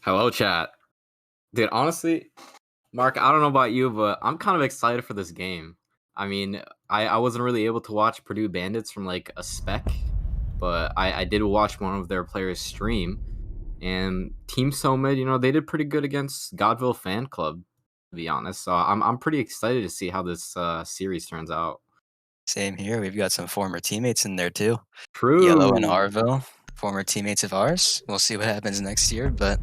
Hello, chat. Dude, honestly, Mark, I don't know about you, but I'm kind of excited for this game. I mean, I wasn't really able to watch Purdue Bandits from like a spec, but I did watch one of their players stream, and Team Somid, they did pretty good against Godville Fan Club, to be honest. So I'm pretty excited to see how this series turns out. Same here. We've got some former teammates in there too. Yellow and True. Arville, former teammates of ours. We'll see what happens next year, but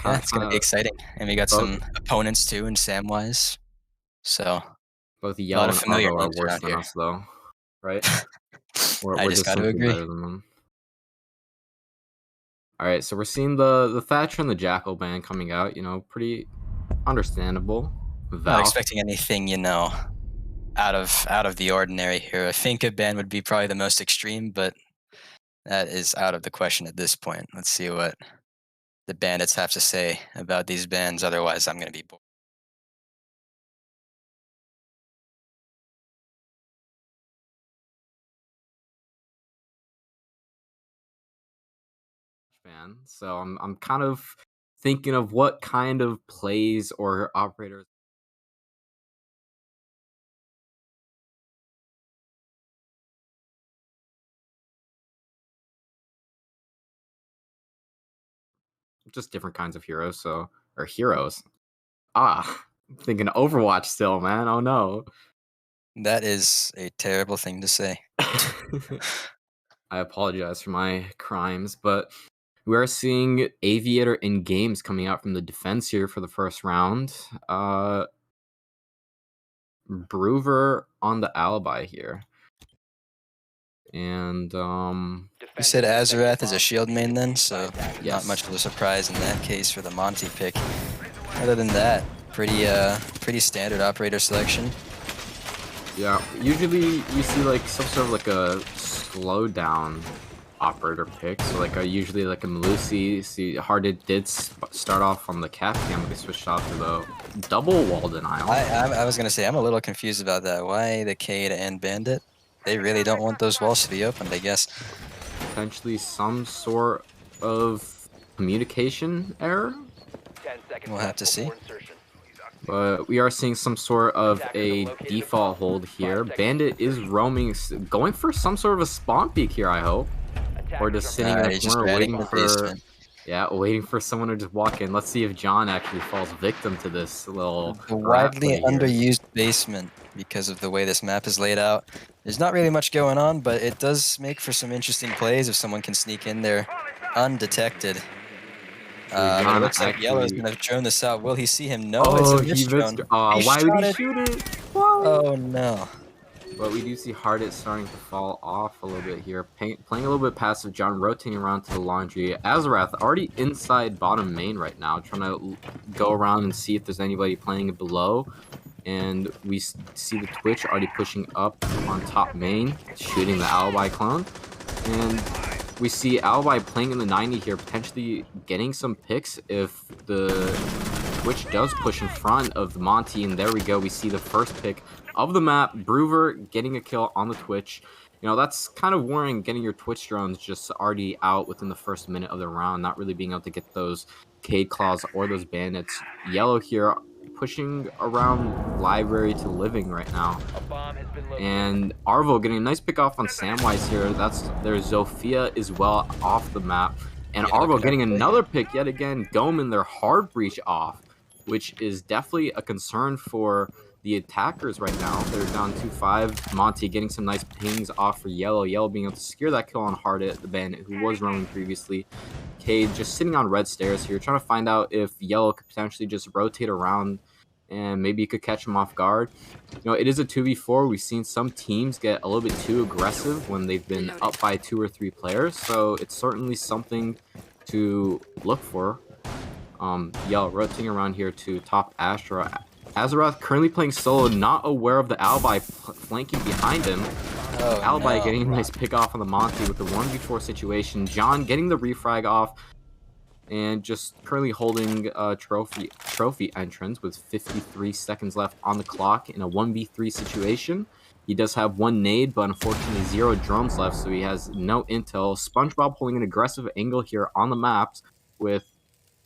yeah, it's gonna be Kind exciting. And we got of some opponents too in Samwise. So a both lot Yellow of and familiar Arvo are names worse around than here. us, though, right? We're, I we're just just got to simply agree. better than them. All right, so we're seeing the Thatcher and the Jackal band coming out. Pretty understandable. Not Val. expecting anything, out of the ordinary here. I think a band would be probably the most extreme, but that is out of the question at this point. Let's see what the bandits have to say about these bands. Otherwise, I'm gonna be bored. Fan. So I'm kind of thinking of what kind of plays or operators just different kinds of heroes. Or heroes. I'm thinking Overwatch still, man. Oh no. That is a terrible thing to say. I apologize for my crimes, but we are seeing Aviator in games coming out from the defense here for the first round. Bruver on the alibi here. And You said Azarath is a shield main then, so yes. not much of a surprise in that case for the Monty pick. Other than that, pretty standard operator selection. Yeah, usually you see like some sort of like a slow down operator pick. So like usually like a Melusi. See, Hearted did start off on the cap cam, but they switched off to the double wall denial. I was gonna say I'm a little confused about that. Why the Cade and Bandit? They really don't want those walls to be opened, I guess. Potentially some sort of communication error. We'll have to see. But we are seeing some sort of a default hold here. Bandit is roaming, going for some sort of a spawn peek here, I hope. Or just sitting in a He's just corner ratting in waiting the basement. waiting for someone to just walk in. Let's see if John actually falls victim to this little The rat widely play here. underused basement because of the way this map is laid out. There's not really much going on, but it does make for some interesting plays if someone can sneak in there undetected. But it looks like Yellow's going to drone this out. Will he see him? No, it's a he misdrone. missed. He Why would shot he it. shoot it? Whoa. Oh no. But we do see Hardit starting to fall off a little bit here. Playing a little bit passive. John rotating around to the laundry. Azarath already inside bottom main right now, trying to go around and see if there's anybody playing below. And we see the Twitch already pushing up on top main, shooting the Alibi clone. And we see Alibi playing in the 90 here, potentially getting some picks if the Twitch does push in front of the Monty. And there we go. We see the first pick of the map. Bruver getting a kill on the Twitch. That's kind of worrying, getting your Twitch drones just already out within the first minute of the round, not really being able to get those Cade Claws or those Bandits. Yellow here pushing around library to living right now. And Arvo getting a nice pick off on Samwise here. There's Zofia as well off the map. And Arvo getting another pick yet again. Goman, their hard breach off, which is definitely a concern for the attackers right now. They're down 2-5. Monty getting some nice pings off for Yellow. Yellow being able to secure that kill on Hardit, the bandit who was roaming previously. Cade just sitting on red stairs here, trying to find out if Yellow could potentially just rotate around and maybe you could catch him off guard. It is a 2v4. We've seen some teams get a little bit too aggressive when they've been up by 2 or 3 players, so it's certainly something to look for. Yellow rotating around here to top Astra. Azarath currently playing solo, not aware of the Alibi flanking behind him. Oh, Alibi no. getting a nice pick off on the Monty with the 1v4 situation. John getting the refrag off and just currently holding a trophy entrance with 53 seconds left on the clock in a 1v3 situation. He does have 1 nade, but unfortunately 0 drones left, so he has no intel. SpongeBob holding an aggressive angle here on the maps with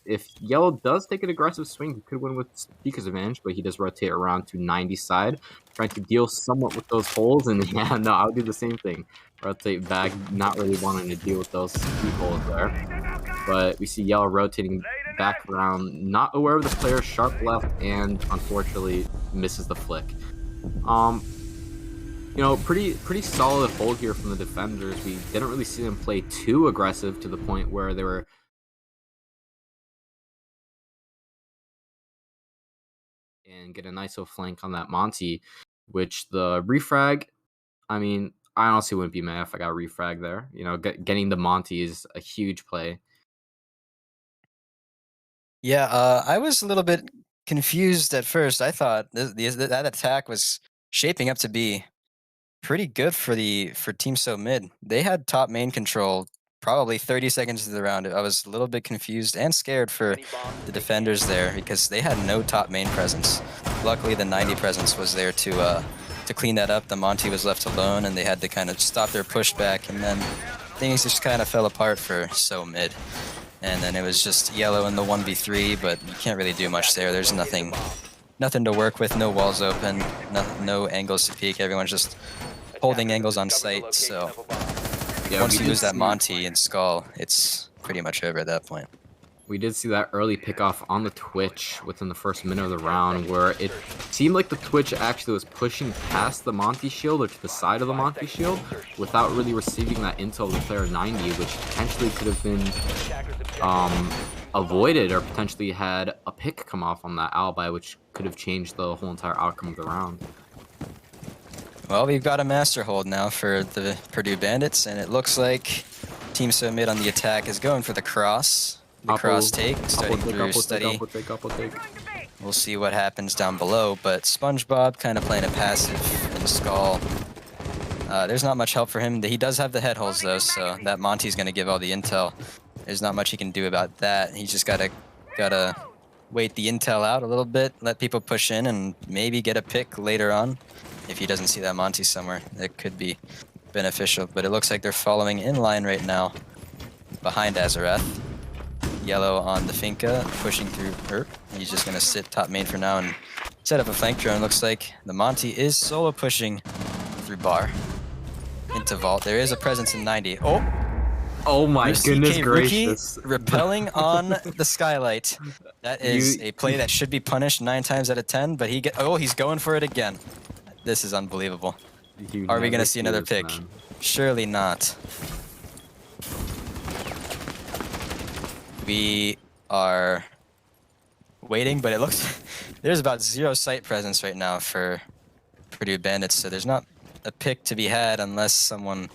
if Yellow does take an aggressive swing, he could win with Pika's advantage, but he does rotate around to 90 side, trying to deal somewhat with those holes. And yeah, no, I would do the same thing. Rotate back, not really wanting to deal with those speed holes there. But we see Yellow rotating back around, not aware of the player's sharp left, and unfortunately misses the flick. Pretty solid hold here from the defenders. We didn't really see them play too aggressive to the point where they were and get a nice little flank on that Monty, which the refrag, I mean, I honestly wouldn't be mad if I got a refrag there. Getting the Monty is a huge play. Yeah, I was a little bit confused at first. I thought that attack was shaping up to be pretty good for Team So Mid. They had top main control probably 30 seconds into the round. I was a little bit confused and scared for the defenders there because they had no top main presence. Luckily, the 90 presence was there to clean that up. The Monty was left alone, and they had to kind of stop their pushback, and then things just kind of fell apart for So Mid. And then it was just Yellow in the 1v3, but you can't really do much there. There's nothing to work with, no walls open, no angles to peek. Everyone's just holding angles on site, so once you lose that Monty and Skull, it's pretty much over at that point. We did see that early pickoff on the Twitch within the first minute of the round, where it seemed like the Twitch actually was pushing past the Monty shield or to the side of the Monty shield without really receiving that intel of the player 90, which potentially could have been avoided, or potentially had a pick come off on that alibi, which could have changed the whole entire outcome of the round. Well, we've got a master hold now for the Purdue Bandits, and it looks like Team So Mid on the attack is going for the cross. The cross take, starting through study. We'll see what happens down below, but SpongeBob kind of playing a passive in Skull. There's not much help for him. He does have the head holes though, so that Monty's going to give all the intel. There's not much he can do about that. He's just gotta wait the intel out a little bit, let people push in, and maybe get a pick later on. If he doesn't see that Monty somewhere, that could be beneficial. But it looks like they're following in line right now behind Azarath. Yellow on the Finka, pushing through her. He's just going to sit top main for now and set up a flank drone. Looks like the Monty is solo pushing through bar into vault. There is a presence in 90. Oh my goodness gracious. Repelling on the skylight. That is a play that should be punished 9 times out of 10, but he's going for it again. This is unbelievable. Are we going to see another pick? Man. Surely not. We are waiting, but it looks there's about 0 site presence right now for Purdue Bandits, so there's not a pick to be had unless someone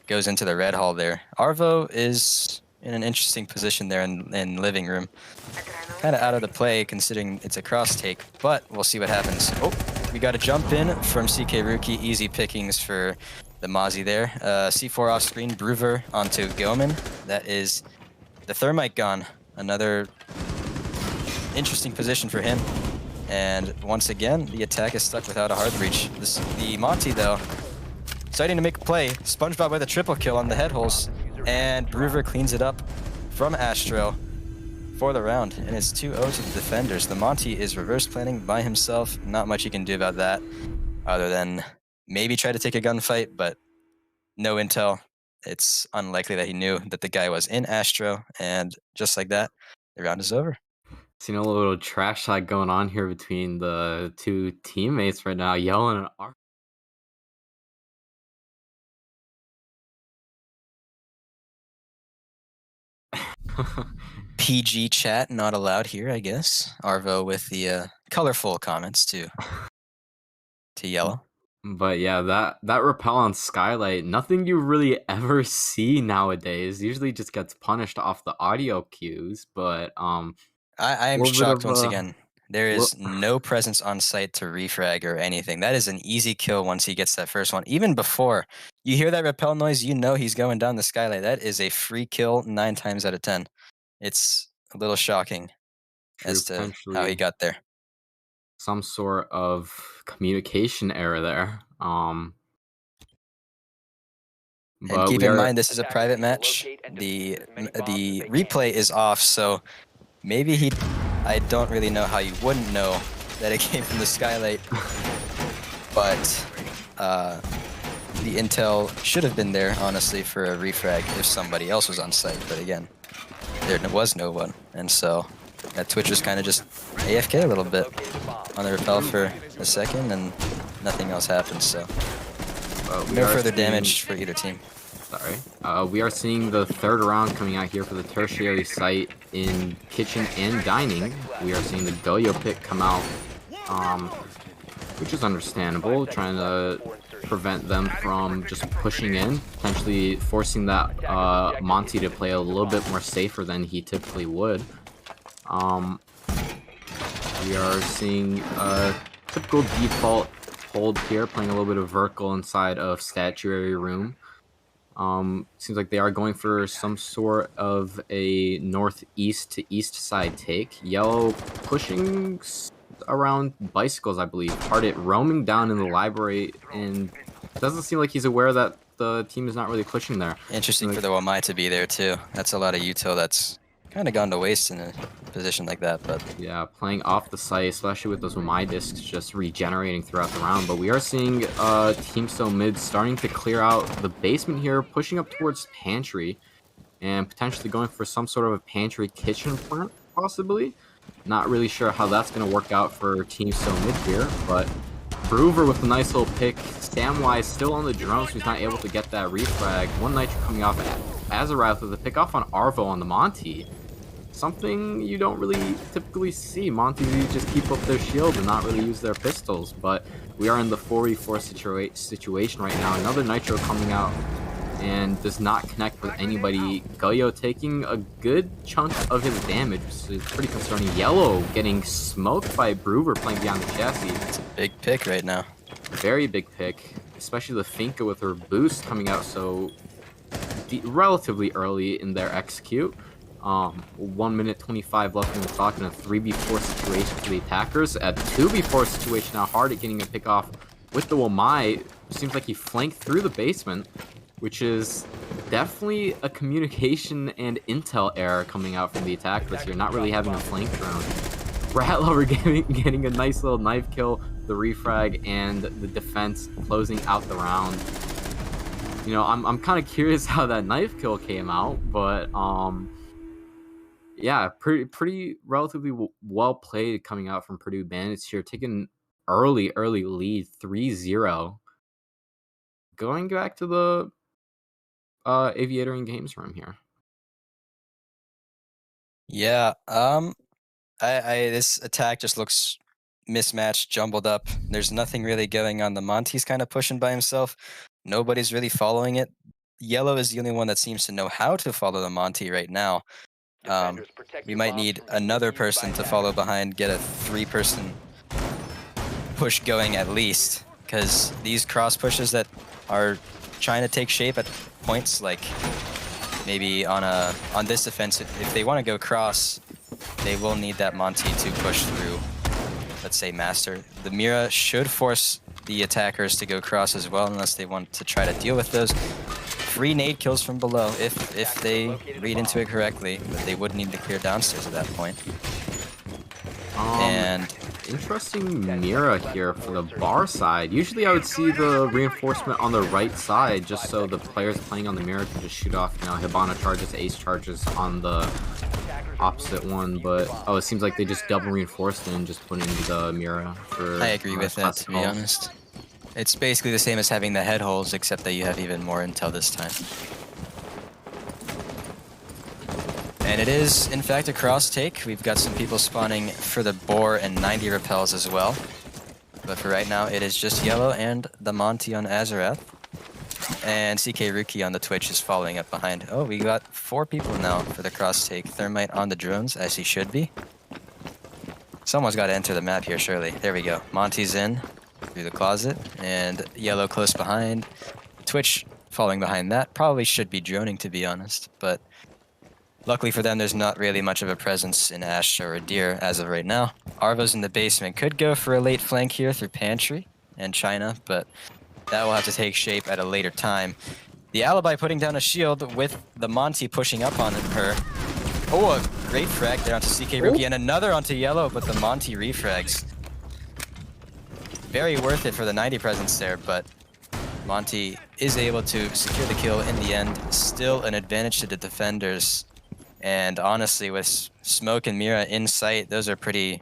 goes into the red hall there. Arvo is in an interesting position there in living room. Kind of out of the play considering it's a cross take, but we'll see what happens. Oh, we got a jump in from CK Rookie. Easy pickings for the Mozzie there. C4 off screen, Bruver onto Goman. That is the Thermite gone. Another interesting position for him. And once again, the attack is stuck without a hard breach. The Monty, though, starting to make a play. SpongeBob with a triple kill on the head holes. And Bruver cleans it up from Astro for the round. And it's 2-0 to the defenders. The Monty is reverse planning by himself. Not much you can do about that other than maybe try to take a gunfight, but no intel. It's unlikely that he knew that the guy was in Astro, and just like that, the round is over. Seen a little trash talk going on here between the two teammates right now, Yellow and Arvo. PG chat not allowed here, I guess. Arvo with the colorful comments to Yellow. But yeah, that repel on Skylight, nothing you really ever see nowadays. Usually just gets punished off the audio cues, but I am shocked once again. There is no presence on site to refrag or anything. That is an easy kill once he gets that first one. Even before you hear that repel noise, you know he's going down the Skylight. That is a free kill 9 times out of 10. It's a little shocking as to how he got there. Some sort of communication error there. And keep in mind, this is a private match. The replay is off, so Maybe he... I don't really know how you wouldn't know that it came from the skylight. But the intel should have been there, honestly, for a refrag if somebody else was on site. But again, there was no one. And so that Twitch was kind of just AFK a little bit on the rappel for a second, and nothing else happened. So no further damage for either team. Sorry. We are seeing the third round coming out here for the tertiary site in kitchen and dining. We are seeing the Goyo pick come out, which is understandable, trying to prevent them from just pushing in, potentially forcing that Monty to play a little bit more safer than he typically would. We are seeing a typical default hold here, playing a little bit of vertical inside of statuary room. Seems like they are going for some sort of a northeast to east side take. Yellow pushing around bicycles, I believe. Hardit roaming down in the library, and it doesn't seem like he's aware that the team is not really pushing there. Interesting for the Wamai to be there too. That's a lot of util that's kind of gone to waste in a position like that. But yeah, playing off the site, especially with those Wamai discs just regenerating throughout the round. But we are seeing Team So Mid starting to clear out the basement here, pushing up towards pantry, and potentially going for some sort of a pantry kitchen plant, possibly. Not really sure how that's going to work out for Team So Mid here, but Broover with a nice little pick. Samwise still on the drone, so he's not able to get that refrag. One Nitro coming off at Azarath with a pick off on Arvo on the Monty. Something you don't really typically see. Monty just keep up their shield and not really use their pistols, but we are in the 4v4 situation right now. Another Nitro coming out and does not connect with anybody. Goyo taking a good chunk of his damage, which is pretty concerning. Yellow getting smoked by Broover playing beyond the chassis. It's a big pick right now. Very big pick, especially the Finka with her boost coming out so relatively early in their execute. 1 minute 25 left in the clock in a 3v4 situation for the attackers. A 2v4 situation now, Hardit getting a pick off with the Wamai. Seems like he flanked through the basement, which is definitely a communication and intel error coming out from the attackers here, not really having a flank drone. Rat Lover getting a nice little knife kill, the refrag, and the defense closing out the round. You know, I'm kind of curious how that knife kill came out, but yeah, pretty relatively well played coming out from Purdue Bandits here, taking early lead, 3-0. Going back to the Aviator and Games room here. Yeah, this attack just looks mismatched, jumbled up. There's nothing really going on. The Monty's kind of pushing by himself. Nobody's really following it. Yellow is the only one that seems to know how to follow the Monty right now. We might need another person to follow behind, get a 3-person push going at least, because these cross pushes that are trying to take shape at points, like maybe on this defense, if they want to go cross, they will need that Monty to push through, let's say, Master. The Mira should force the attackers to go cross as well, unless they want to try to deal with those. Free nade kills from below if they read into it correctly, but they would need to clear downstairs at that point. And interesting Mira here for the bar side. Usually I would see the reinforcement on the right side just so the players playing on the Mira can just shoot off, you know, Hibana charges, Ace charges on the opposite one, but oh, it seems like they just double reinforced it and just put in the Mira for... I agree with that, to be honest. It's basically the same as having the head holes, except that you have even more intel this time. And it is, in fact, a cross take. We've got some people spawning for the Boar and 90 repels as well. But for right now, it is just Yellow and the Monty on Azarath. And CK Rookie on the Twitch is following up behind. Oh, we got 4 people now for the cross take. Thermite on the drones, as he should be. Someone's got to enter the map here, surely. There we go. Monty's in through the closet, and Yellow close behind. Twitch following behind that. Probably should be droning, to be honest, but luckily for them, there's not really much of a presence in Astra or Deer as of right now. Arvo's in the basement. Could go for a late flank here through Pantry and China, but that will have to take shape at a later time. The Alibi putting down a shield with the Monty pushing up on her. Oh, a great frag there onto CK Rookie, and another onto Yellow, but the Monty refrags. Very worth it for the 90 presence there, but Monty is able to secure the kill in the end. Still an advantage to the defenders. And honestly, with Smoke and Mira in sight, those are pretty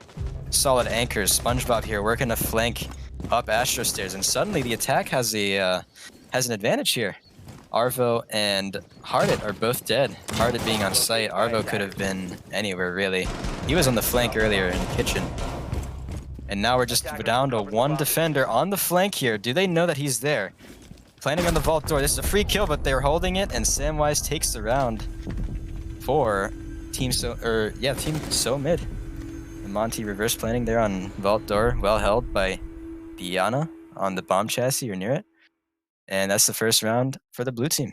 solid anchors. SpongeBob here working to flank up Astro Stairs, and suddenly the attack has an advantage here. Arvo and Hardit are both dead. Hardit being on site, Arvo could have been anywhere really. He was on the flank earlier in the kitchen. And now we're just down to one defender on the flank here. Do they know that he's there? Planning on the vault door. This is a free kill, but they're holding it, and Samwise takes the round for Team So Mid. And Monty reverse planning there on vault door, well held by Diana on the bomb chassis or near it. And that's the first round for the blue team.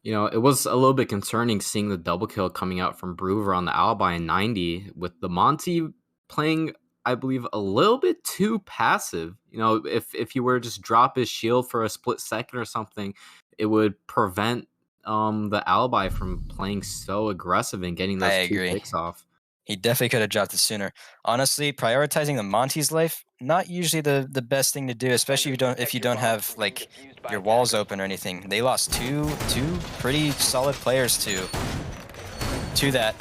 You know, it was a little bit concerning seeing the double kill coming out from Bruver on the Alibi in 90, with the Monty playing, I believe, a little bit too passive. You know, if he were to just drop his shield for a split second or something, it would prevent the Alibi from playing so aggressive and getting those two picks off. He definitely could have dropped it sooner. Honestly, prioritizing the Monty's life, not usually the best thing to do, especially if you don't have like your walls open or anything. They lost two pretty solid players to that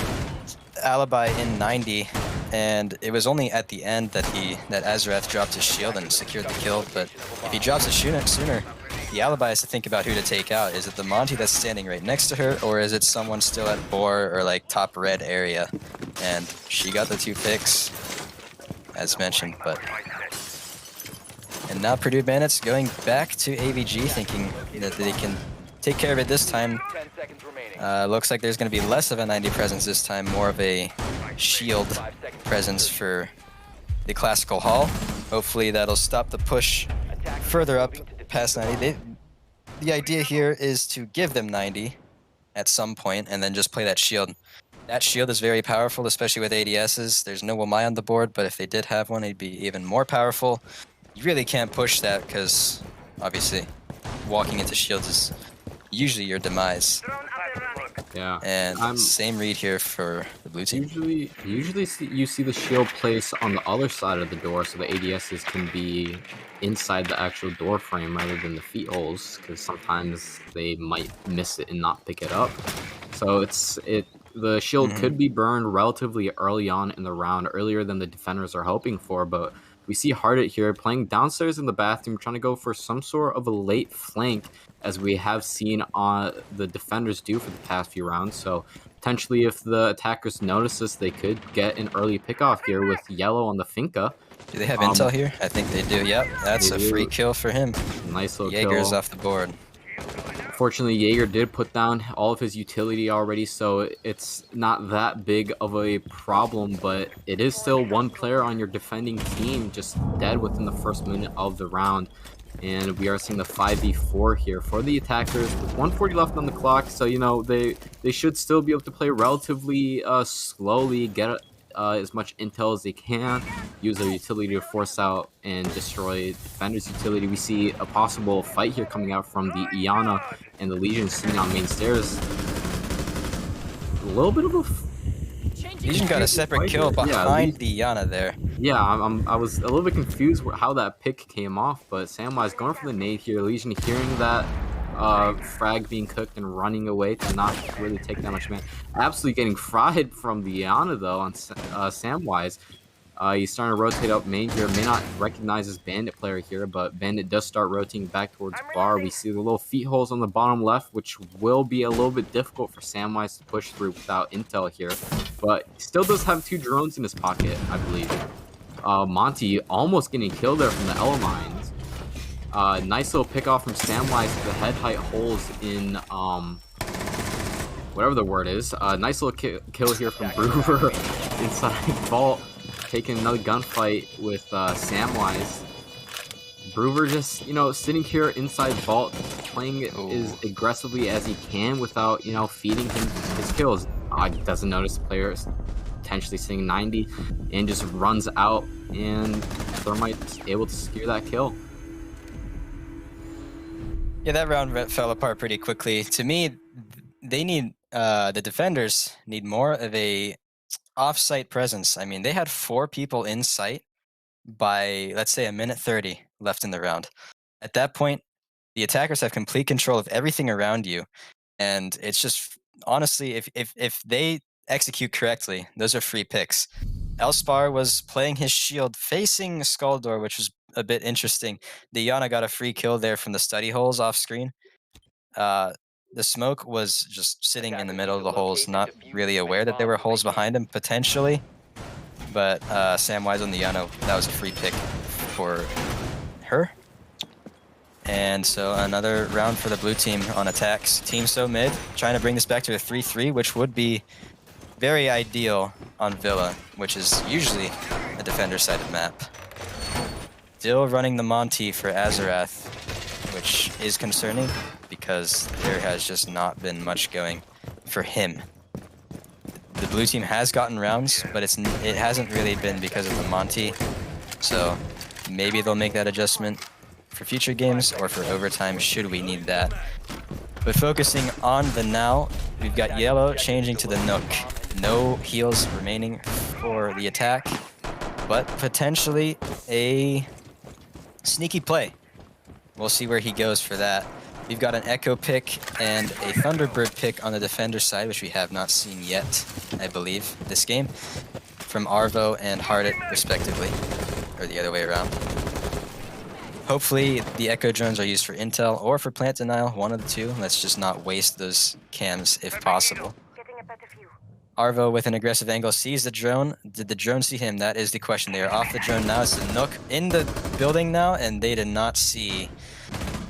Alibi in 90, and it was only at the end that Azrath dropped his shield and secured the kill. But if he drops it sooner, the Alibi has to think about who to take out. Is it the Monty that's standing right next to her, or is it someone still at Boar or like top red area? And she got the 2 picks, as mentioned. And now Purdue Bandits going back to AVG, thinking that they can take care of it this time. Looks like there's going to be less of a 90 presence this time, more of a shield presence for the Classical Hall. Hopefully that'll stop the push further up past 90. The idea here is to give them 90 at some point and then just play that shield. That shield is very powerful, especially with ADSs. There's no Wamai on the board, but if they did have one, it'd be even more powerful. You really can't push that because, obviously, walking into shields is usually your demise. Yeah. And same read here for the blue team. Usually you see the shield placed on the other side of the door, so the ADSs can be inside the actual door frame rather than the feet holes, because sometimes they might miss it and not pick it up. So the shield could be burned relatively early on in the round, earlier than the defenders are hoping for, but we see Hardit here playing downstairs in the bathroom, trying to go for some sort of a late flank, as we have seen the defenders do for the past few rounds. So potentially if the attackers notice this, they could get an early pickoff here with Yellow on the Finca. Do they have intel here? I think they do. Yep, that's a free kill for him. Nice little Jaeger's kill. Off the board. Fortunately, Jaeger did put down all of his utility already, so it's not that big of a problem, but it is still one player on your defending team just dead within the first minute of the round. And we are seeing the 5v4 here for the attackers with 140 left on the clock, so you know they should still be able to play relatively slowly, get as much intel as they can, use their utility to force out and destroy defenders' utility. We see a possible fight here coming out from the Iana and the Legion sitting on main stairs. A little bit of a Legion got a separate kill behind the Iana there. Yeah, I was a little bit confused how that pick came off, but Samwise going for the nade here. Legion hearing that frag being cooked and running away to not really take that much man. Absolutely getting fried from the Iana though on Samwise. He's starting to rotate up main here. May not recognize his Bandit player here, but Bandit does start rotating back towards Bar. We see the little feet holes on the bottom left, which will be a little bit difficult for Samwise to push through without intel here. But he still does have 2 drones in his pocket, I believe. Monty almost getting killed there from the Elo Mines. Nice little pick off from Samwise to the head height holes in whatever the word is. Nice little kill here from Brewer inside Vault, taking another gunfight with Samwise. Brewer just, you know, sitting here inside Vault, playing as aggressively as he can without, you know, feeding him his kills. Doesn't notice the player potentially sitting 90 and just runs out, and Thermite's able to secure that kill. Yeah, that round fell apart pretty quickly. To me, they need the defenders need more of a off-site presence. I mean, they had 4 people in sight by, let's say, a minute 30 left in the round. At that point, the attackers have complete control of everything around you, and it's just honestly, if they execute correctly, those are free picks. Elspar was playing his shield facing Skaldor, which was a bit interesting. The Yana got a free kill there from the study holes off screen. The smoke was just sitting in the middle of the holes, not really aware that there were holes behind him, potentially. But Samwise on the Yana, that was a free pick for her. And so another round for the blue team on attacks. Team So mid, trying to bring this back to a 3-3, which would be very ideal on Villa, which is usually a defender-sided map. Still running the Monty for Azarath, which is concerning because there has just not been much going for him. The blue team has gotten rounds, but it hasn't really been because of the Monty. So maybe they'll make that adjustment for future games or for overtime should we need that. But focusing on the now, we've got Yellow changing to the Nook. No heals remaining for the attack, but potentially a sneaky play. We'll see where he goes for that. We've got an Echo pick and a Thunderbird pick on the defender side, which we have not seen yet, I believe, this game, from Arvo and Hardit, respectively, or the other way around. Hopefully, the Echo drones are used for intel or for plant denial, one of the two. Let's just not waste those cams if possible. Arvo with an aggressive angle sees the drone. Did the drone see him? That is the question. They are off the drone now. It's the Nook in the building now, and they did not see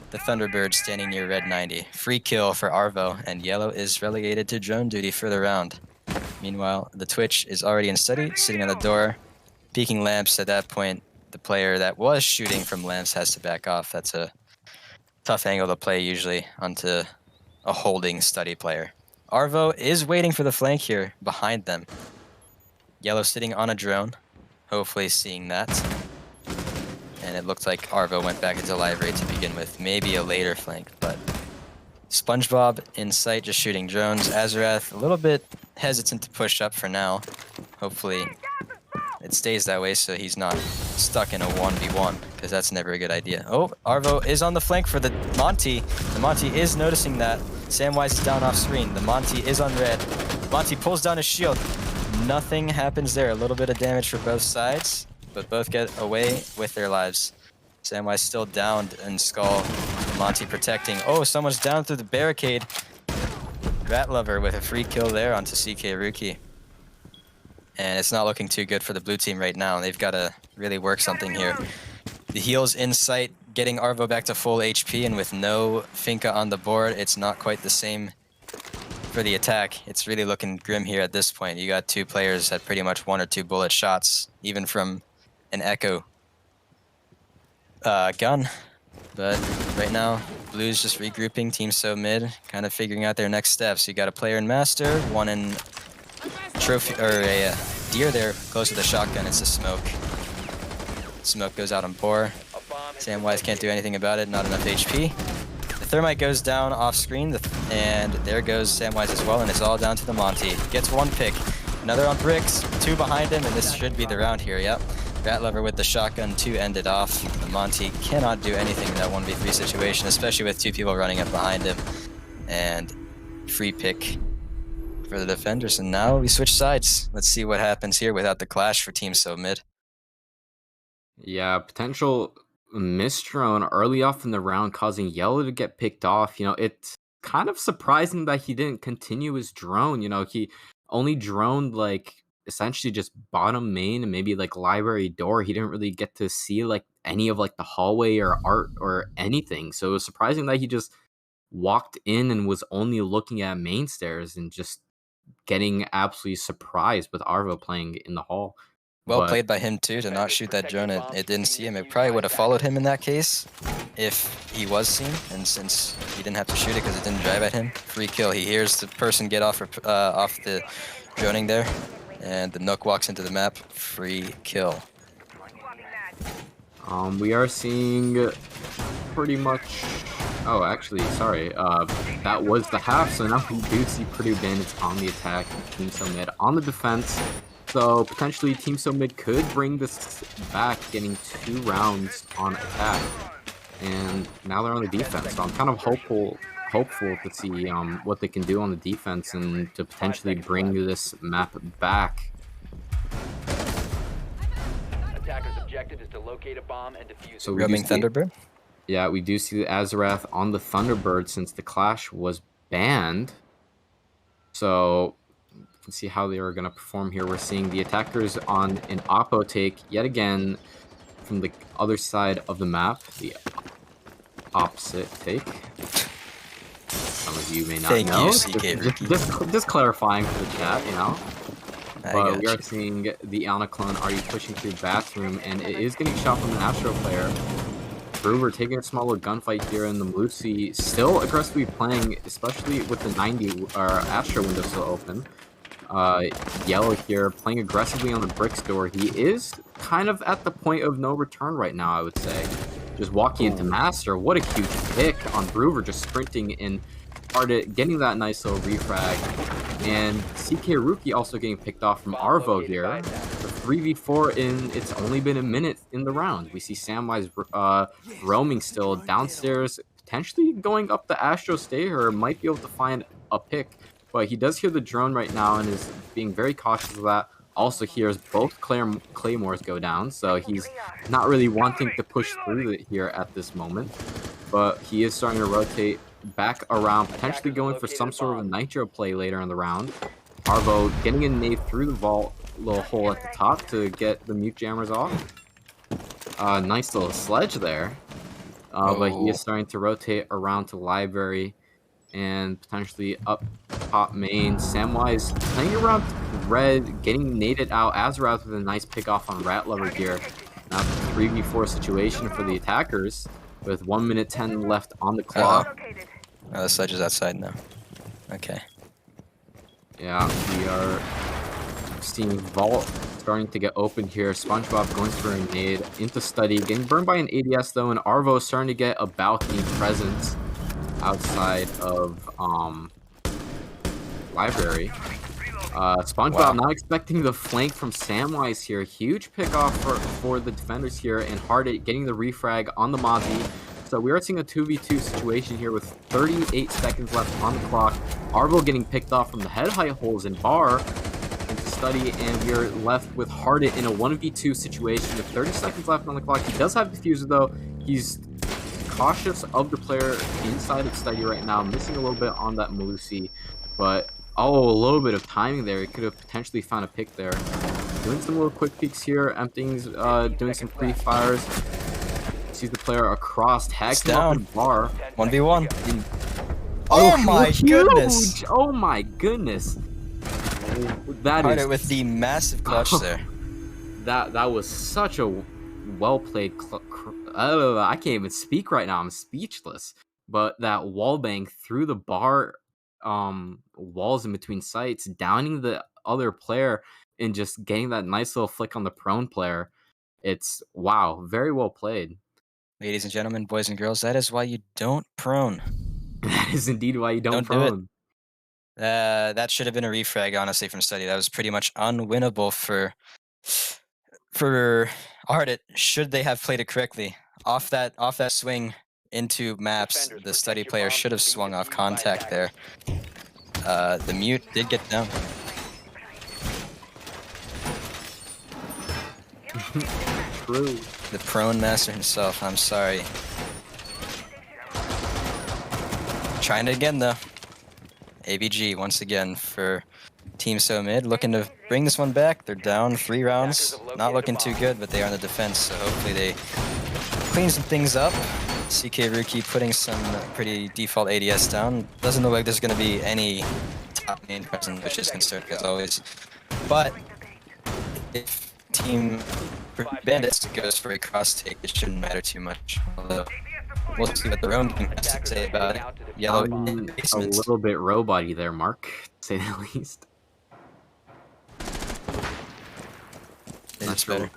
the Thunderbird standing near Red 90. Free kill for Arvo, and Yellow is relegated to drone duty for the round. Meanwhile, the Twitch is already in study, sitting on the door, peeking lamps. At that point, the player that was shooting from lamps has to back off. That's a tough angle to play usually onto a holding study player. Arvo is waiting for the flank here behind them. Yellow sitting on a drone, hopefully seeing that. And it looked like Arvo went back into live rate to begin with. Maybe a later flank, but SpongeBob in sight just shooting drones. Azarath a little bit hesitant to push up for now. Hopefully it stays that way so he's not stuck in a 1v1, because that's never a good idea. Oh, Arvo is on the flank for the Monty. The Monty is noticing that. Samwise is down off screen. The Monty is on red. Monty pulls down his shield. Nothing happens there. A little bit of damage for both sides, but both get away with their lives. Samwise still downed and Skull. Monty protecting. Oh, someone's down through the barricade. Rat Lover with a free kill there onto CK Rookie. And it's not looking too good for the blue team right now. They've got to really work something here. The heals in sight, getting Arvo back to full HP, and with no Finka on the board, it's not quite the same for the attack. It's really looking grim here at this point. You got 2 players at pretty much 1 or 2 bullet shots, even from an Echo gun. But right now, Blue's just regrouping, Team So mid, kind of figuring out their next steps. You got a player in Master, one in Trophy, or a Deer there, close to the shotgun. It's a Smoke. Smoke goes out on Boar. Samwise can't do anything about it, not enough HP. The Thermite goes down off screen, and there goes Samwise as well, and it's all down to the Monty. Gets 1 pick. Another on bricks, 2 behind him, and this should be the round here, yep. Rat Lover with the shotgun to end it off. The Monty cannot do anything in that 1v3 situation, especially with 2 people running up behind him. And free pick for the defenders, and now we switch sides. Let's see what happens here without the clash for Team So mid. Yeah, potential missed drone early off in the round causing Yellow to get picked off. It's kind of surprising that he didn't continue his drone. He only droned like essentially just bottom main and maybe like library door. He didn't really get to see like any of like the hallway or art or anything. So it was surprising that he just walked in and was only looking at main stairs and just getting absolutely surprised with Arvo playing in the hall. Well played by him too to not shoot that drone. It didn't see him. It probably would have followed him in that case if he was seen, and since he didn't have to shoot it because it didn't drive at him. Free kill. He hears the person get off the droning there, and the Nook walks into the map. Free kill. We are seeing pretty much Oh, actually, sorry. That was the half, so now we do see Purdue Bandits on the attack, Team So Mid on the defense. So potentially Team So Mid could bring this back, getting 2 rounds on attack. And now they're on the defense, so I'm kind of hopeful to see what they can do on the defense and to potentially bring this map back. Attacker's objective is to locate a bomb and defuse So it. we do Roaming see, Thunderbird. yeah, we do see the Azarath on the Thunderbird since the clash was banned. So you can see how they are going to perform here. We're seeing the attackers on an oppo take yet again from the other side of the map, the opposite take. Some of you may not Thank know. you, CK Rookie. Just clarifying for the chat, you know. I But got we are you. seeing the Ana clone already pushing through bathroom, and it is getting shot from an Astro player. Brewer taking a small little gunfight here, and the Malusi still aggressively playing, especially with the 90 Astro window still open. Yellow here playing aggressively on the bricks door. He is kind of at the point of no return right now, I would say. Just walking into Master. What a huge pick on Brewer, just sprinting in hard at getting that nice little refrag. And CK Rookie also getting picked off from Arvo here. The 3v4 in, it's only been a minute in the round. We see Samwise roaming still downstairs, potentially going up the Astro stair, might be able to find a pick. But he does hear the drone right now and is being very cautious of that. Also hears both Claymores go down, so he's not really wanting to push through it here at this moment. But he is starting to rotate back around, potentially going for some sort of a nitro play later in the round. Arvo getting a nade through the vault little hole at the top to get the mute jammers off. Nice little sledge there. But he is starting to rotate around to library and potentially up top main. Samwise playing around red, getting naded out. Azarath with a nice pick off on Rat Lover here. Now 3v4 situation for the attackers with 1 minute 10 left on the clock. Oh, the sledge is outside now. Okay. Yeah, we are seeing Vault starting to get open here. SpongeBob going for a nade into study, getting burned by an ADS though, and Arvo starting to get a balcony presence outside of library. SpongeBob not expecting the flank from Samwise here. Huge pick off for the defenders here, and Hardit getting the refrag on the Mozzie. So we are seeing a 2v2 situation here with 38 seconds left on the clock. Arvo getting picked off from the head height holes in bar into study, and we are left with Hardit in a 1v2 situation with 30 seconds left on the clock. He does have diffuser though. He's cautious of the player inside of study right now, missing a little bit on that Malusi, but a little bit of timing there. He could have potentially found a pick there. Doing some little quick peeks here, emptying, doing some pre-fires. Sees the player across, tags him up in bar. 1v1. Oh my goodness! Oh my goodness! That Hardit is with the massive clutch there. That was such a well played. I can't even speak right now. I'm speechless. But that wall bang through the bar, walls in between sites, downing the other player, and just getting that nice little flick on the prone player. It's wow, very well played. Ladies and gentlemen, boys and girls, that is why you don't prone. That is indeed why you don't do it. prone. That should have been a refrag, honestly, from study. That was pretty much unwinnable for Ardit, should they have played it correctly. Off that swing into maps, the study player should have swung off contact there. The mute did get down. True. The prone master himself, I'm sorry. Trying it again though. ABG once again for Team So Mid, looking to bring this one back. They're down 3 rounds. Not looking too good, but they are on the defense, so hopefully they clean some things up. CK Rookie putting some pretty default ADS down. Doesn't look like there's going to be any top main presence, which is concerning as always. But if Team Bandits goes for a cross take, it shouldn't matter too much. Although we'll see what their own team has to say about it. Yellow in the A basement. little bit robot-y there, Mark, to say the least. It's better.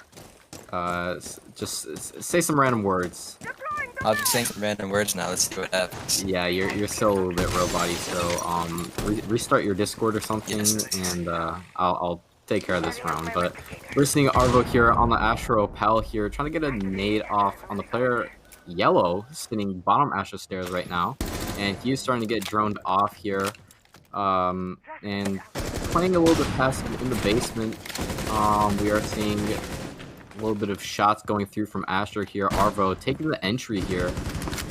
Just say some random words. I'll be saying some random words now. Let's see what happens. Yeah, you're still a little bit robot-y, so restart your Discord or something, Yes. and I'll take care of this round. But we're seeing Arvo here on the Astro Pal here, trying to get a nade off on the player Yellow, sitting bottom Astro stairs right now, and he's starting to get droned off here, and playing a little bit passive in the basement. We are seeing a little bit of shots going through from Astro here. Arvo taking the entry here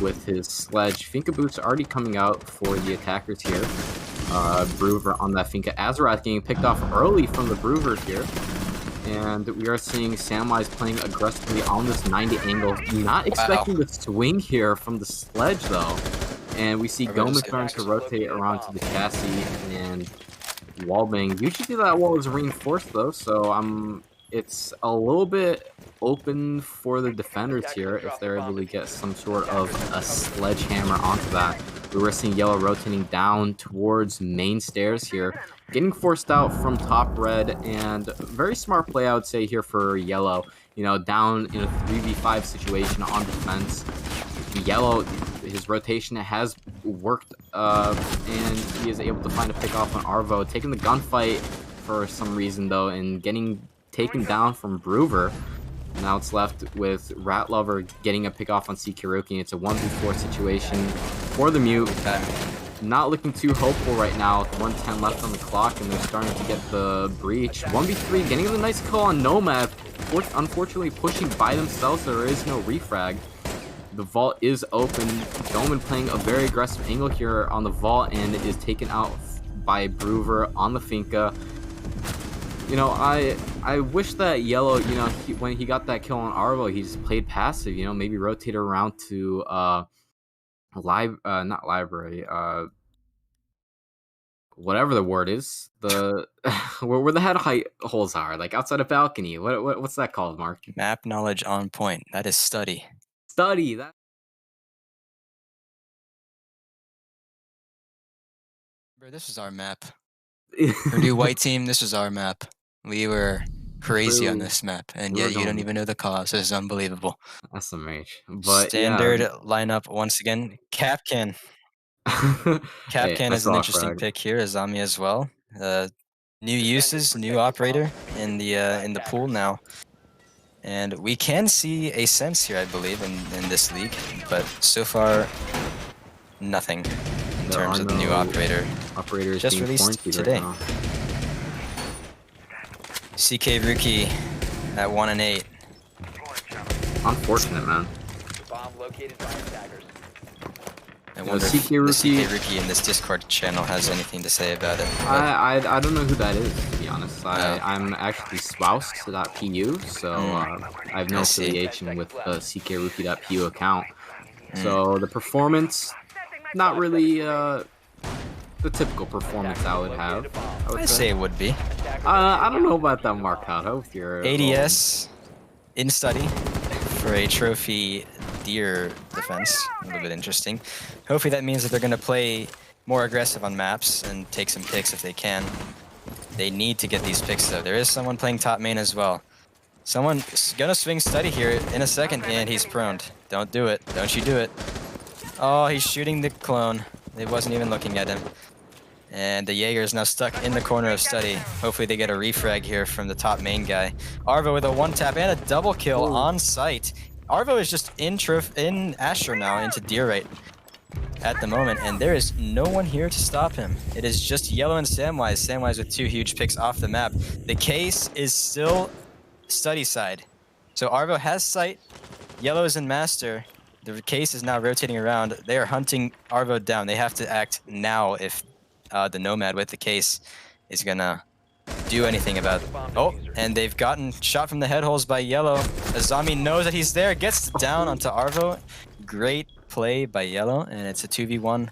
with his sledge. Finka boots already coming out for the attackers here. Broover on that Finka. Azarath getting picked off early from the Broover here. And we are seeing Samwise playing aggressively on this 90 angle. Not expecting the swing here from the sledge though. And we see Gomez starting to rotate around to the chassis and wallbang. Usually that wall is reinforced though, so it's a little bit open for the defenders here if they're able to get some sort of a sledgehammer onto that. We were seeing Yellow rotating down towards main stairs here, getting forced out from top red, and very smart play I would say here for Yellow. You know, down in a 3v5 situation on defense. Yellow, his rotation has worked, and he is able to find a pick off on Arvo, taking the gunfight for some reason though, and getting taken down from Broover. Now it's left with Rat Lover getting a pick off on Sekiruki. It's a 1v4 situation for the Mute. Not looking too hopeful right now with 110 left on the clock, and they're starting to get the breach. 1v3, getting a nice kill on Nomad. Unfortunately pushing by themselves, there is no refrag. The vault is open. Doman playing a very aggressive angle here on the vault and is taken out by Broover on the Finka. You know, I wish that Yellow, you know, when he got that kill on Arvo, he just played passive, you know, maybe rotate around to not library, whatever the word is, the where the head height holes are, like outside a balcony. What's that called, Mark? Map knowledge on point. That is study. Study that. Bro, this is our map. Purdue white team, this is our map. We were crazy on this map, and yet you don't even know the cause. This is unbelievable. SMH. But standard lineup once again. Capcan. Capcan is an interesting pick here. Azami as well. New uses, new operator in the pool now. And we can see a sense here, I believe, in this league, but so far, nothing in terms of the new operator. Operators just released today. Right CK Rookie at 1 and 8. Unfortunate, man. Bomb located by attackers. I wonder if the CK Rookie in this Discord channel has anything to say about it. I don't know who that is, to be honest. I'm actually spouse.pu, so I have no affiliation with the ckrookie.pu account. So the performance, not really the typical performance I would have. I'd say it would be. I don't know about that, Marcado. With your ADS in study for a trophy deer defense. A little bit interesting. Hopefully that means that they're going to play more aggressive on maps and take some picks if they can. They need to get these picks though. There is someone playing top main as well. Someone's going to swing study here in a second, and he's pruned. Don't do it. Don't you do it. Oh, he's shooting the clone. It wasn't even looking at him. And the Jaeger is now stuck in the corner of study. Hopefully they get a refrag here from the top main guy. Arvo with a one tap and a double kill on site. Arvo is just in Astro now into deer right at the moment, and there is no one here to stop him. It is just Yellow and Samwise. Samwise with 2 huge picks off the map. The case is still study side. So Arvo has sight. Yellow is in master. The case is now rotating around. They are hunting Arvo down. They have to act now if the Nomad with the case is gonna do anything about it. Oh, and they've gotten shot from the head holes by Yellow. Azami knows that he's there, gets down onto Arvo. Great play by Yellow, and it's a 2v1.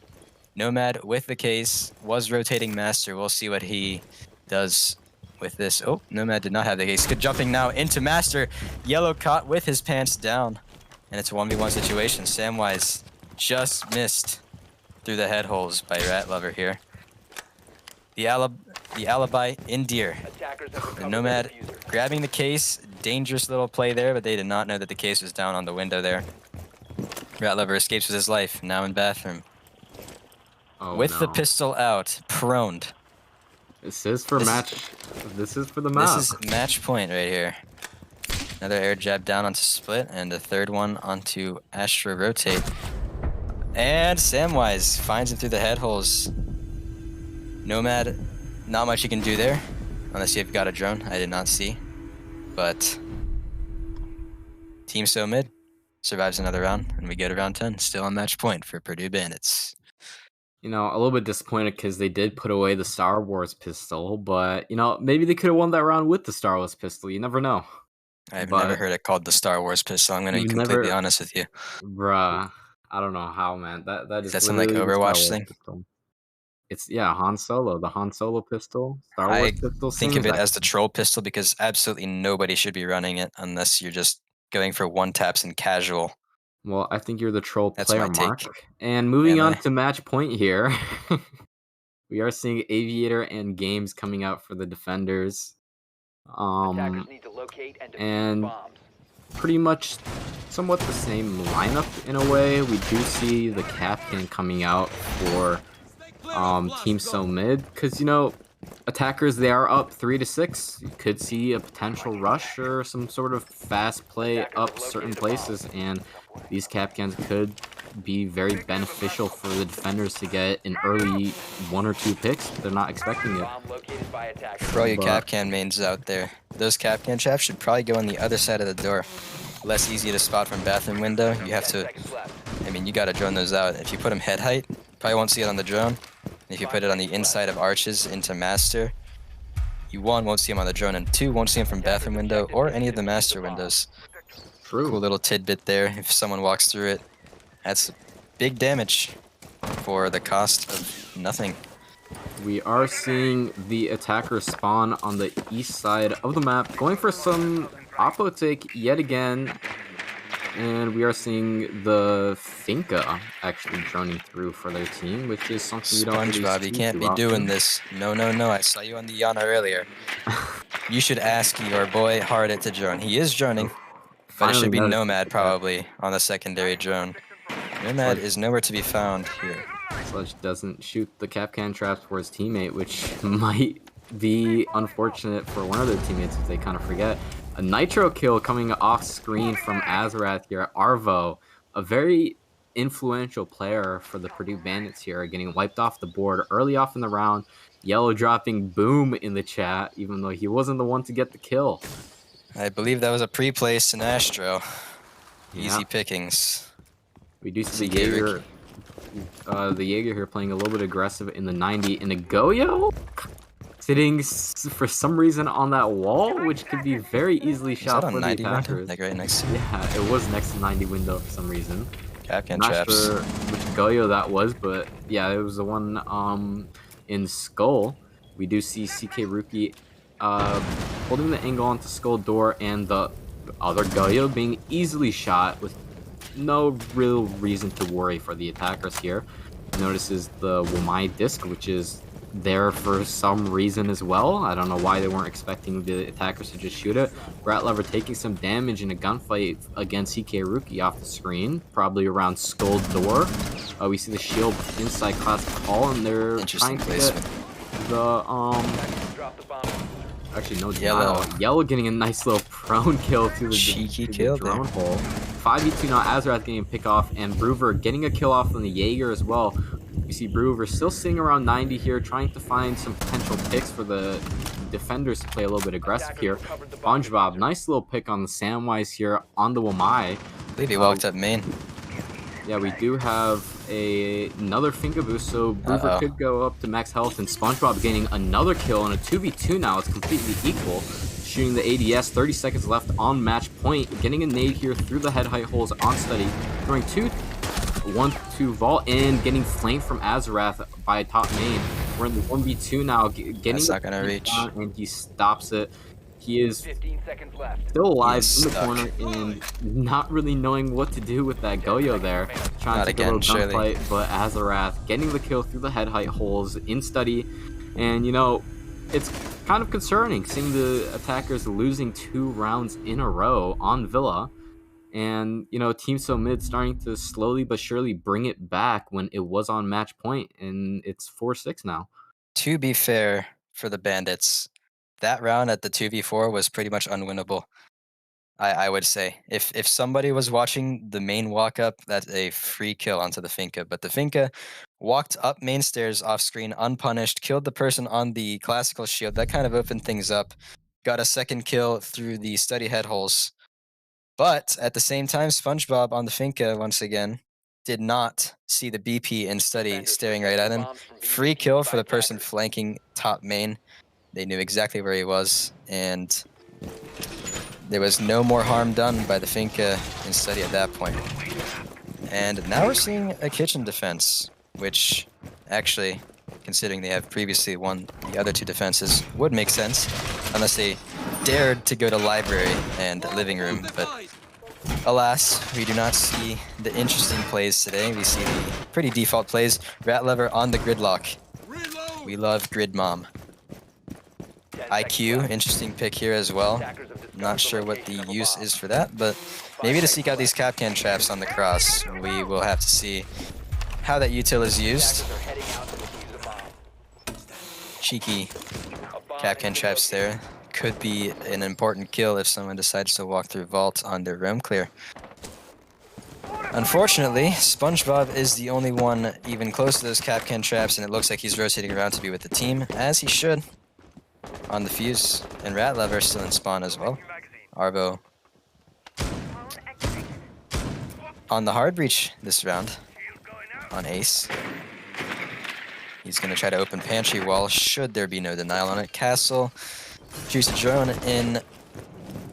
Nomad with the case, was rotating master. We'll see what he does with this. Oh, Nomad did not have the case. Good jumping now into master. Yellow caught with his pants down, and it's a 1v1 situation. Samwise just missed through the head holes by Rat Lover here. The alibi in deer. The Nomad grabbing the case. Dangerous little play there, but they did not know that the case was down on the window there. Rat Lover escapes with his life, now in bathroom. Oh, With no. the pistol out, proned. This is for match. This is for the This map. is match point right here. Another air jab down onto Split, and a third one onto Astra Rotate. And Samwise finds him through the head holes. Nomad, not much you can do there, unless you've got a drone. I did not see. But Team So Mid survives another round, and we get a round 10, still on match point for Purdue Bandits. You know, a little bit disappointed because they did put away the Star Wars pistol, but, you know, maybe they could have won that round with the Star Wars pistol. You never know. I've But never heard it called the Star Wars pistol. I'm going to be you've completely never, honest with you. bruh, I don't know how, man. That Is is that some like literally the Star Overwatch Wars thing? pistol. It's, yeah, Han Solo, the Han Solo pistol, Star Wars I pistol, think same of it exact. as the troll pistol because absolutely nobody should be running it unless you're just going for one taps and casual. Well, I think you're the troll That's player, my Mark. take. And moving Am on I? to match point here, we are seeing Aviator and Games coming out for the defenders. Attackers need to locate and defuse the And bombs. pretty much somewhat the same lineup in a way. We do see the captain coming out for Team So Mid because, you know, attackers, they are up 3-6. You could see a potential rush or some sort of fast play up certain places, and these capcans could be very beneficial for the defenders to get an early 1 or 2 picks. They're not expecting it. Bomb located by attackers. For all you But- Capcan mains out there, those Capcan traps should probably go on the other side of the door. Less easy to spot from bathroom window. You have 10 to, seconds left. I mean, you gotta drone those out. If you put them head height, probably won't see it on the drone. And if you put it on the inside of arches into master, you one, won't see them on the drone, and two, won't see them from bathroom window or any of the master windows. True. Cool little tidbit there. If someone walks through it, that's big damage for the cost of nothing. We are seeing the attacker spawn on the east side of the map, going for some oppo take yet again. And we are seeing the Finka actually droning through for their team, which is something we don't really SpongeBob, you see can't too be doing often. this. No, no, no. I saw you on the Yana earlier. You should ask your boy Hardit to drone. He is droning, but it Finally should be noticed Nomad that. probably on the secondary drone. Nomad is nowhere to be found here. Sludge doesn't shoot the Capcan traps for his teammate, which might be unfortunate for one of their teammates if they kind of forget. A Nitro kill coming off screen from Azarath here. Arvo, a very influential player for the Purdue Bandits here, getting wiped off the board early off in the round. Yellow dropping boom in the chat, even though he wasn't the one to get the kill. I believe that was a pre-place in Astro. Yeah. Easy pickings. We do see CK the Jaeger, here playing a little bit aggressive in the 90, and a Goyo sitting for some reason on that wall, which could be very easily Is that shot on for the 90 window? attackers. Like right next to Yeah, it was next to 90 window for some reason. Capcan Not traps. sure which Goyo that was, but yeah, it was the one in Skull. We do see CK Rookie holding the angle onto Skull door, and the other Goyo being easily shot with no real reason to worry for the attackers here. Notices the Wamai disc, which is there for some reason as well. I don't know why they weren't expecting the attackers to just shoot it. Rat Lover taking some damage in a gunfight against CK Rookie off the screen, probably around Skull door. We see the shield inside classic call, and they're Interesting trying to placement. get the Drop the bomb. actually no Yellow. Yellow getting a nice little prone kill to the, Cheeky to the kill there. drone hole. 5v2 now. Azarath getting a pick off, and Broover getting a kill off on the Jaeger as well. You see Broover still sitting around 90 here, trying to find some potential picks for the defenders to play a little bit aggressive here. SpongeBob, nice little pick on the Samwise here on the Wamai. I believe he walked up main. Yeah, we do have another finger boost, so Broover could go up to max health, and SpongeBob getting another kill on a 2v2 now. It's completely equal. Shooting the ADS, 30 seconds left on match point. Getting a nade here through the head height holes on study. Throwing 1-2 vault, and getting flanked from Azarath by top main. We're in the 1v2 now. Getting That's not gonna reach. down, and he stops it. He is 15 seconds left. still alive He is in the stuck. corner and not really knowing what to do with that Goyo there. Trying Not to take again, a little surely. gunfight, but Azarath getting the kill through the head height holes in study. And, you know, it's kind of concerning seeing the attackers losing 2 rounds in a row on Villa. And, Team So Mid starting to slowly but surely bring it back when it was on match point, and it's 4-6 now. To be fair for the Bandits, that round at the 2v4 was pretty much unwinnable. I would say if somebody was watching the main walk up, that's a free kill onto the Finka. But the Finka walked up main stairs off screen unpunished, killed the person on the classical shield. That kind of opened things up. Got a second kill through the study head holes. But at the same time, SpongeBob on the Finka once again did not see the BP and study Defenders staring right at protect him. the bombs from being Free defused kill by for the person attackers. flanking top main. They knew exactly where he was, and there was no more harm done by the Finka in study at that point. And now we're seeing a kitchen defense, which actually, considering they have previously won the other two defenses, would make sense, unless they dared to go to library and living room. But alas, we do not see the interesting plays today. We see the pretty default plays. Rat lever on the gridlock. We love grid mom. 10 seconds IQ, left. interesting pick here as well. Attackers have discovered Not sure what the location of a use bomb. is for that, but maybe to seek out these Capcan traps on the cross. We will have to see how that util is used. Attackers are heading out to defuse a bomb. Cheeky A bomb has Capcan been traps located. there. Could be an important kill if someone decides to walk through vault on their roam clear. Unfortunately, SpongeBob is the only one even close to those Capcan traps, and it looks like he's rotating around to be with the team, as he should, on the fuse. And Rat Lever still in spawn as well. Arvo on the hard breach this round on Ace. He's going to try to open pantry wall should there be no denial on it. Castle, Juicy Drone in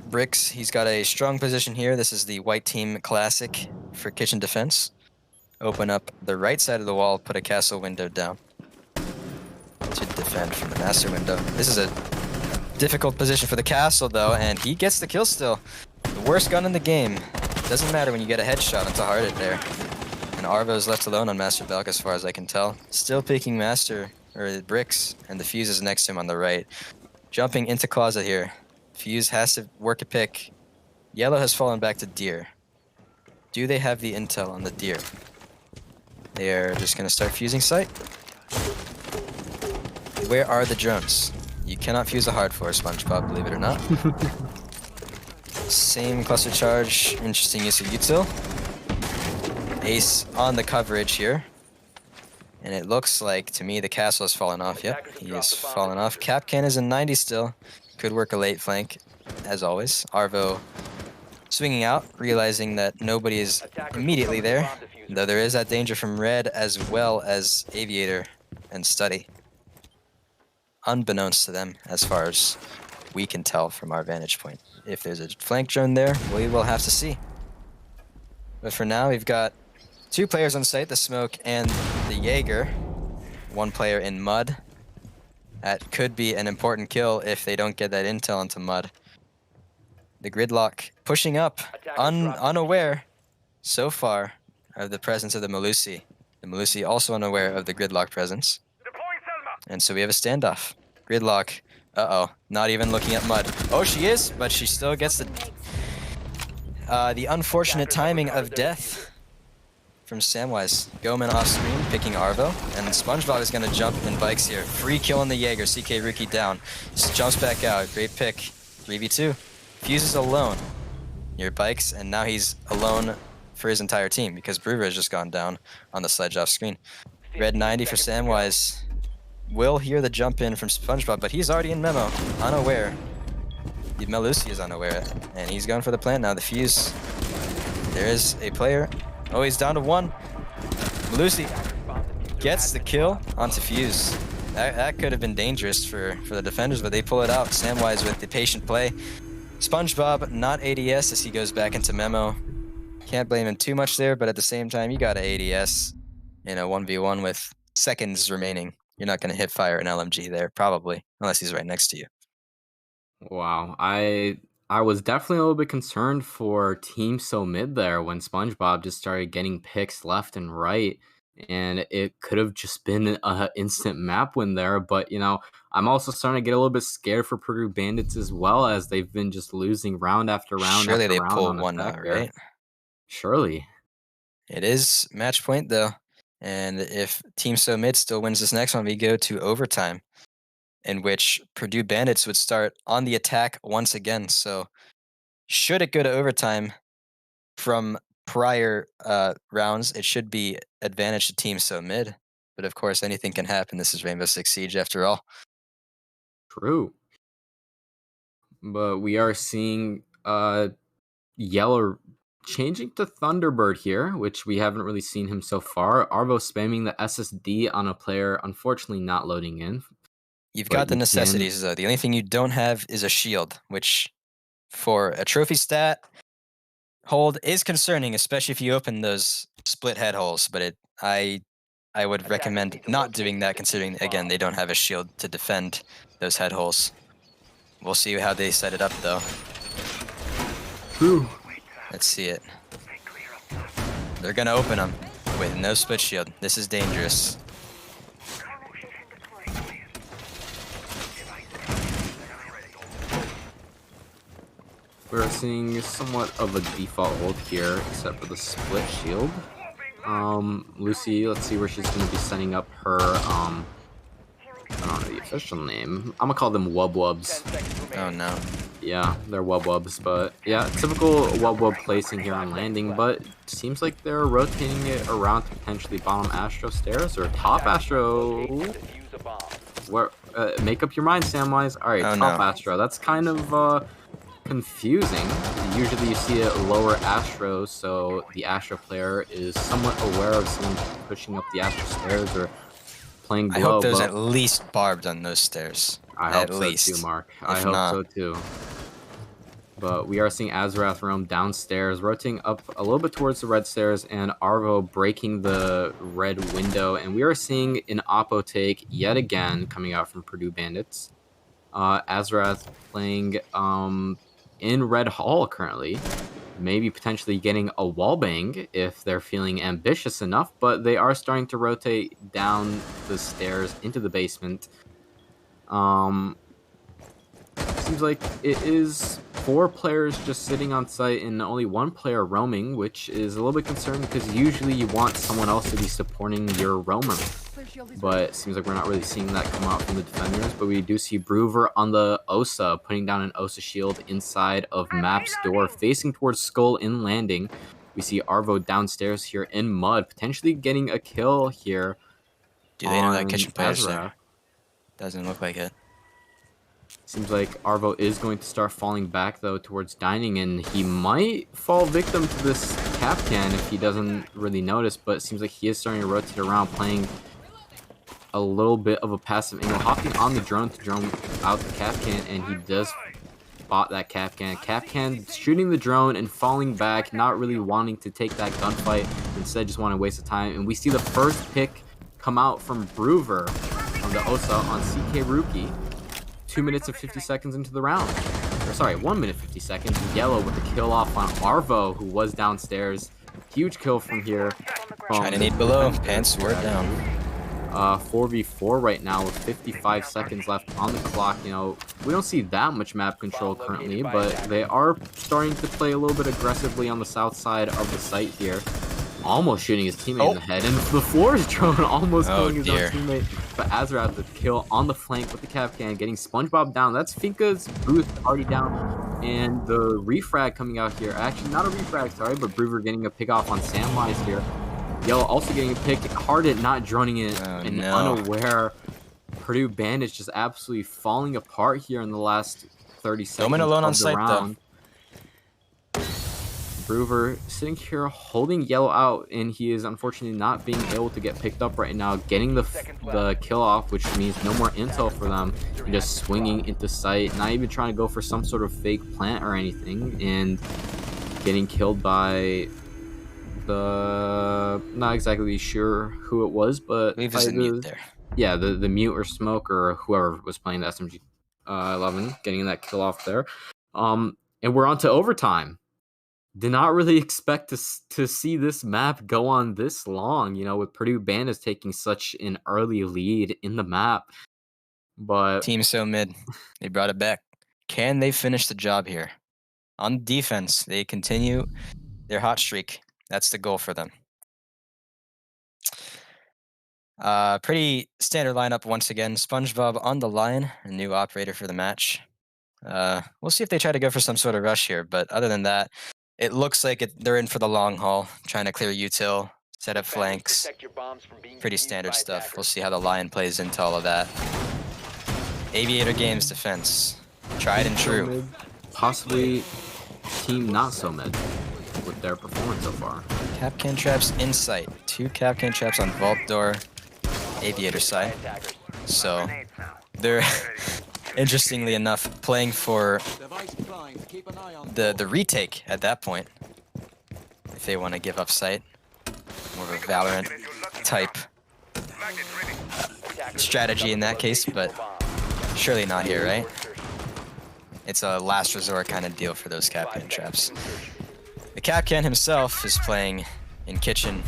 bricks. He's got a strong position here. This is the white team classic for kitchen defense. Open up the right side of the wall, put a castle window down to defend from the master window. This is a difficult position for the castle though, and he gets the kill still. The worst gun in the game. Doesn't matter when you get a headshot onto Hard It there. And Arvo's left alone on Master Belk as far as I can tell. Still picking Master, or bricks, and the Fuse is next to him on the right. Jumping into closet here. Fuse has to work a pick. Yellow has fallen back to Deer. Do they have the intel on the Deer? They are just going to start fusing site. Where are the drones? You cannot fuse a hard floor, SpongeBob, believe it or not. Same cluster charge, interesting use of util. Ace on the coverage here. And it looks like, to me, the castle has fallen off. Yep, he has fallen off. Capcan is in 90 still. Could work a late flank, as always. Arvo swinging out, realizing that nobody is immediately there. Though there is that danger from Red as well as Aviator and Study. Unbeknownst to them, as far as we can tell from our vantage point. If there's a flank drone there, we will have to see. But for now, we've got two players on site, the Smoke and the Jaeger. One player in Mud. That could be an important kill if they don't get that intel into Mud. The Gridlock pushing up, unaware so far of the presence of the Malusi. The Malusi also unaware of the Gridlock presence. And so we have a standoff. Gridlock, not even looking at Mud. Oh, she is, but she still gets the unfortunate timing of death from Samwise. Goman off screen, picking Arvo, and SpongeBob is gonna jump in bikes here. Free kill on the Jaeger, CK Rookie down. Just jumps back out, great pick. 3v2. Fuses alone near bikes, and now he's alone for his entire team because Brewer has just gone down on the sledge off screen. Red 90 for Samwise. Will hear the jump in from SpongeBob, but he's already in Memo, unaware. The Melusi is unaware, and he's going for the plant now. The Fuse. There is a player. Oh, he's down to one. Melusi gets the kill onto Fuse. That could have been dangerous for the defenders, but they pull it out. Samwise with the patient play. SpongeBob not ADS as he goes back into Memo. Can't blame him too much there, but at the same time, you got to ADS in a 1v1 with seconds remaining. You're not going to hip fire an LMG there, probably, unless he's right next to you. Wow, I was definitely a little bit concerned for Team So Mid there when SpongeBob just started getting picks left and right. and it could have just been an instant map win there. But, I'm also starting to get a little bit scared for Purdue Bandits as well, as they've been just losing round after round Surely after they round pull on one attack out, here. right? Surely. It is match point though, and if Team So Mid still wins this next one, we go to overtime, in which Purdue Bandits would start on the attack once again. So should it go to overtime from prior rounds, it should be advantage to Team So Mid. But of course, anything can happen. This is Rainbow Six Siege after all. True. But we are seeing Yellow changing to Thunderbird here, which we haven't really seen him so far. Arvo spamming the SSD on a player, unfortunately not loading in. You've But got the you can- necessities though. The only thing you don't have is a shield, which for a trophy stat hold is concerning, especially if you open those split head holes. But I would recommend not doing that, considering again they don't have a shield to defend those head holes. We'll see how they set it up though. True. Let's see it. They're gonna open them with no split shield. This is dangerous. We're seeing somewhat of a default hold here, except for the split shield. Lucy, let's see where she's going to be setting up her, I don't know the official name. I'm going to call them Wub-Wubs. Oh no. Yeah, they're Wub-Wubs, but yeah, typical Wub-Wub placing here on landing, but seems like they're rotating it around to potentially bottom Astro stairs or top Astro. Where, make up your mind, Samwise. Alright, Oh, top no. Astro. That's kind of, confusing. Usually you see it lower Astro, so the Astro player is somewhat aware of someone pushing up the Astro stairs or playing I below. hope there's but at least barbed on those stairs. I hope At so least. too, Mark. I If hope not- so too. But we are seeing Azarath roam downstairs, rotating up a little bit towards the red stairs, and Arvo breaking the red window. And we are seeing an Oppo take yet again coming out from Purdue Bandits. Azarath playing in Red Hall currently. Maybe potentially getting a wallbang if they're feeling ambitious enough, but they are starting to rotate down the stairs into the basement. Seems like it is 4 players just sitting on site and only 1 player roaming, which is a little bit concerning because usually you want someone else to be supporting your roamer. But it seems like we're not really seeing that come out from the defenders. But we do see Broover on the Osa, putting down an Osa shield inside of Map's door, facing towards Skull in landing. We see Arvo downstairs here in mud, potentially getting a kill here. Do they know that on kitchen player's Azarath. there? Doesn't look like it. Seems like Arvo is going to start falling back, though, towards dining, and he might fall victim to this cap can if he doesn't really notice, but it seems like he is starting to rotate around, playing a little bit of a passive angle, hopping on the drone to drone out the cap can, and he does spot that cap can. Cap can shooting the drone and falling back, not really wanting to take that gunfight, instead just want to waste the time, and we see the first pick come out from Broover on the Osa on CK Rookie. 2 minutes and 50 seconds into the round. Or sorry, 1 minute 50 seconds. Yellow with the kill off on Arvo, who was downstairs. Huge kill from here. China need below. Pants were down. 4v4 right now with 55 seconds left on the clock. We don't see that much map control currently, but they are starting to play a little bit aggressively on the south side of the site here. Almost shooting his teammate in the head, and the Forest drone almost killing his own teammate. But Azarath the kill on the flank with the cap can, getting SpongeBob down. That's Finka's booth already down, and the refrag coming out here. Actually, not a refrag, sorry, but Broover getting a pick off on Samwise here. Yellow also getting a pick. Hardit not droning it, and unaware. Purdue Bandits just absolutely falling apart here in the last 30 seconds alone on of the site, round. Broover sitting here holding Yellow out, and he is unfortunately not being able to get picked up right now, getting the kill off, which means no more intel for them, and just swinging into sight, not even trying to go for some sort of fake plant or anything, and getting killed by the, not exactly sure who it was, but I believe there's a mute there. Yeah, the mute or smoke or whoever was playing the SMG 11, getting that kill off there. And we're on to overtime. did not really expect to see this map go on this long, with Purdue Bandits taking such an early lead in the map. But Team so mid. They brought it back. Can they finish the job here? On defense, they continue their hot streak. That's the goal for them. Pretty standard lineup once again. SpongeBob on the line, a new operator for the match. We'll see if they try to go for some sort of rush here, but other than that, it looks like they're in for the long haul, trying to clear util, set up flanks. Pretty standard stuff. We'll see how the Lion plays into all of that. Aviator Games defense. Tried and true. Possibly team not so mid with their performance so far. Capcan traps insight. 2 Capcan traps on vault door, aviator side. So they're interestingly enough playing for the retake at that point. If they want to give up sight. More of a Valorant type strategy in that case, but surely not here, right? It's a last resort kind of deal for those Capcan traps. The Capcan himself is playing in kitchen,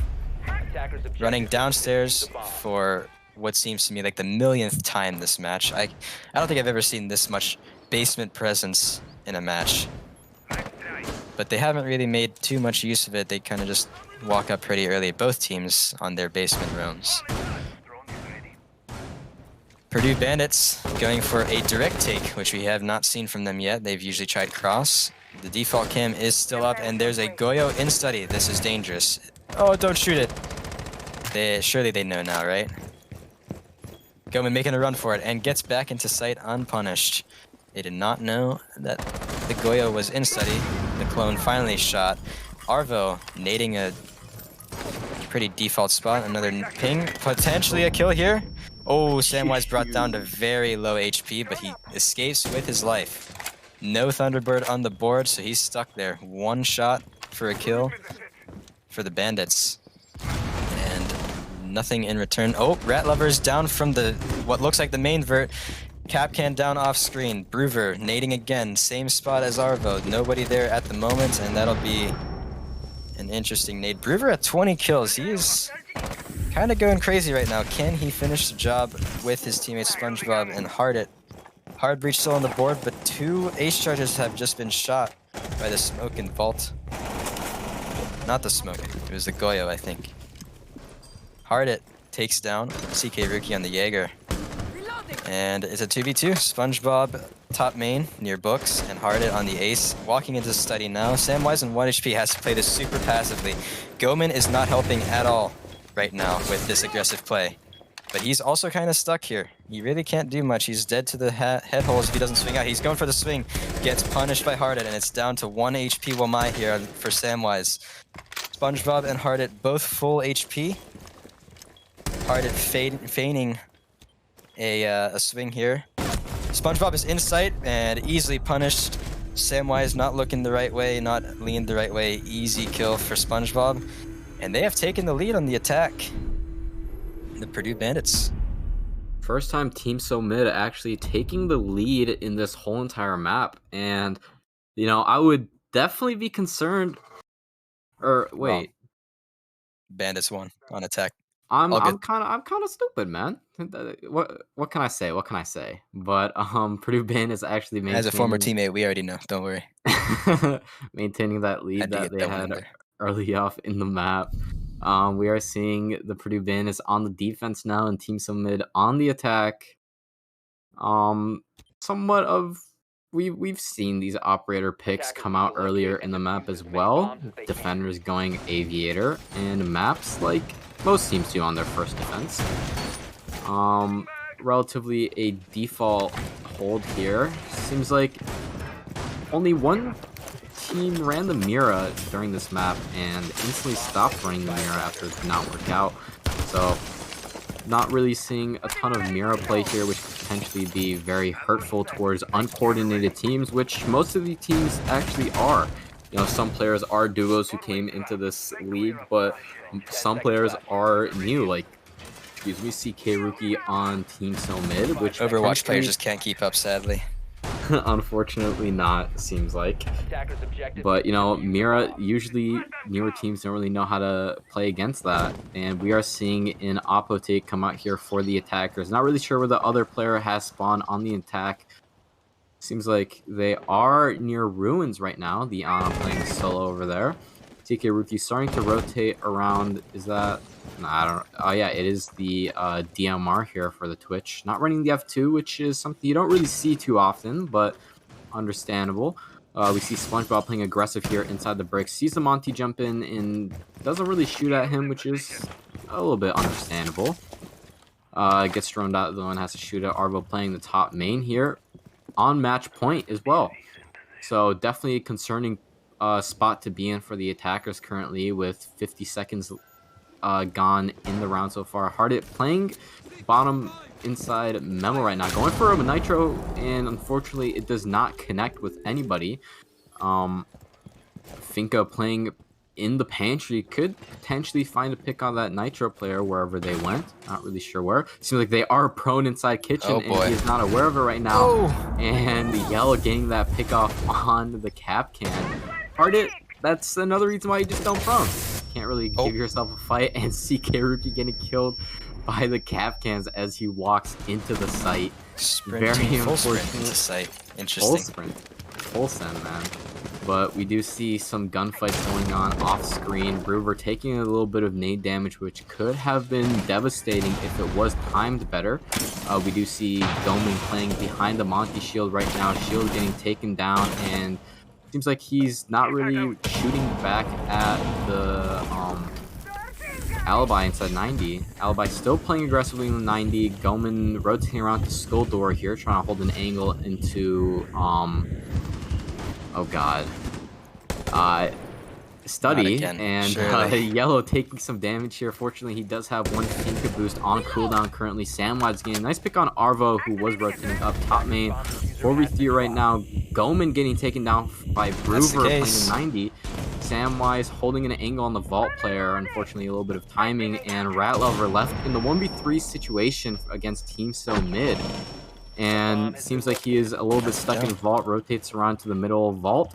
running downstairs for what seems to me like the millionth time this match. I don't think I've ever seen this much basement presence in a match. But they haven't really made too much use of it. They kind of just walk up pretty early, both teams on their basement roams. Purdue Bandits going for a direct take, which we have not seen from them yet. They've usually tried cross. The default cam is still up, and there's a Goyo in study. This is dangerous. Oh, don't shoot it. Surely they know now, right? Goman making a run for it, and gets back into sight unpunished. They did not know that the Goyo was in study. The clone finally shot. Arvo nading a pretty default spot. Another ping. Potentially a kill here. Oh, Samwise brought down to very low HP, but he escapes with his life. No Thunderbird on the board, so he's stuck there. 1 shot for a kill for the Bandits. And nothing in return. Oh, Rat Lover's down from what looks like the main vert. Capcan down off screen. Bruver nading again. Same spot as Arvo. Nobody there at the moment, and that'll be an interesting nade. Bruver at 20 kills. He is kind of going crazy right now. Can he finish the job with his teammate SpongeBob and Hardit? Hard breach still on the board, but 2 ace charges have just been shot by the smoke and vault. Not the smoke. It was the Goyo, I think. Hardit takes down CK Rookie on the Jaeger. And it's a 2v2. SpongeBob top main near books and Hardit on the ace. Walking into study now. Samwise on 1 HP has to play this super passively. Goman is not helping at all right now with this aggressive play. But he's also kind of stuck here. He really can't do much. He's dead to the head holes if he doesn't swing out. He's going for the swing. Gets punished by Hardit, and it's down to 1 HP Wamai here for Samwise. SpongeBob and Hardit both full HP. Hardit feigning a swing here. SpongeBob is in sight and easily punished. Samwise not looking the right way, not leaned the right way. Easy kill for SpongeBob. And they have taken the lead on the attack. The Purdue Bandits. First time Team So Mid actually taking the lead in this whole entire map. And, I would definitely be concerned. Or, wait. Well, Bandits won on attack. I'm kind of stupid, man. What can I say? What can I say? But Purdue Bandits actually maintaining, as a former teammate, we already know. Don't worry. Maintaining that lead that they had early off in the map. We are seeing the Purdue Bandits on the defense now and Team So Mid on the attack. Somewhat of we've seen these operator picks come out earlier in the map as well. Defenders going aviator and maps like most teams do on their first defense. Relatively a default hold here. Seems like only one team ran the Mira during this map and instantly stopped running the Mira after it did not work out. So not really seeing a ton of Mira play here, which could potentially be very hurtful towards uncoordinated teams, which most of the teams actually are. Some players are duos who came into this league, but some players are new, like, CK Rookie on Team So Mid, which Overwatch players just can't keep up, sadly. Unfortunately not, seems like. Attackers objective. But, you know, Defuse the Mira, bomb. usually newer teams don't really know how to play against that. And we are seeing an Oppo take come out here for the attackers. Not really sure where the other player has spawned on the attack. Seems like they are near ruins right now. The Ana playing solo over there. TK Rookie starting to rotate around. Is that... No, I don't... Oh, yeah, it is the DMR here for the Twitch. Not running the F2, which is something you don't really see too often, but understandable. We see SpongeBob playing aggressive here inside the bricks. Sees the Monty jump in and doesn't really shoot at him, which is a little bit understandable. Gets thrown out though and has to shoot at Arvo playing the top main here on match point as well. So definitely a concerning spot to be in for the attackers currently with 50 seconds gone in the round so far. Hardit playing bottom inside Memo right now, going for a Nitro, and unfortunately it does not connect with anybody. Finka playing in the pantry could potentially find a pick on that Nitro player wherever they went. Not really sure where. Seems like they are prone inside kitchen, Oh, and boy. he is not aware of it right now. Oh. And Yellow getting that pick off on the cap can. Hardit, that's another reason why you just don't prone. Can't really give yourself a fight, and CK Rookie getting killed by the cap cans as he walks into the site. Sprinting, full sprint into site. Interesting. Full send, man. But we do see some gunfights going on off screen. Brewer taking a little bit of nade damage, which could have been devastating if it was timed better. We do see Goman playing behind the Monty shield right now. Shield getting taken down, and seems like he's not really shooting back at the Alibi inside 90. Alibi still playing aggressively in the 90. Goman rotating around to Skull Door here, trying to hold an angle into oh god. Study, and Yellow taking some damage here. Fortunately, he does have one Finka boost on cooldown currently. Samwide's getting a nice pick on Arvo, who was rotating up top main. 4v3 right now. Goman getting taken down by Brewer playing the 90. Samwise holding an angle on the Vault player. Unfortunately, a little bit of timing, and Ratlover left in the 1v3 situation against Team So Mid. And seems like he is a little bit stuck in Vault, rotates around to the middle of Vault.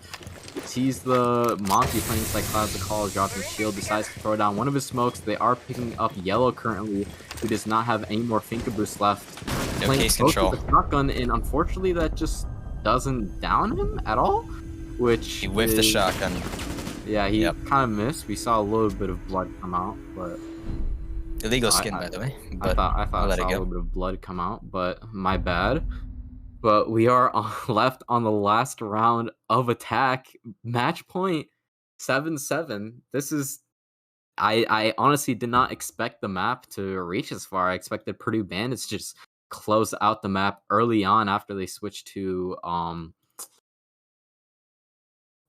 Sees the Monty playing inside Clouds, the call, dropping shield, decides to throw down one of his smokes. They are picking up Yellow currently, who does not have any more Finka boost left. No Playing case control. with the shotgun, and unfortunately that just doesn't down him at all. Which he whiffed the shotgun. Yeah, he kind of missed. We saw a little bit of blood come out, but illegal skin, by the way. But I thought I saw a little bit of blood come out, but my bad. But we are left on the last round of attack. Match point 7-7. This is... I honestly did not expect the map to reach as far. I expected Purdue Bandits to just close out the map early on after they switched to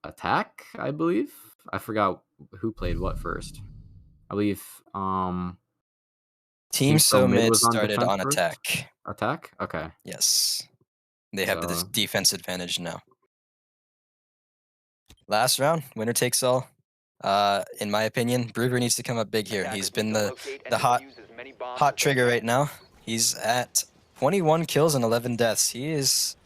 attack, I believe. I forgot who played what first. I believe Team So Mid started on attack. Attack? Okay. Yes. They have this defense advantage now. Last round, winner takes all. In my opinion, Brewer needs to come up big here. He's been the hot trigger right now. He's at 21 kills and 11 deaths. He is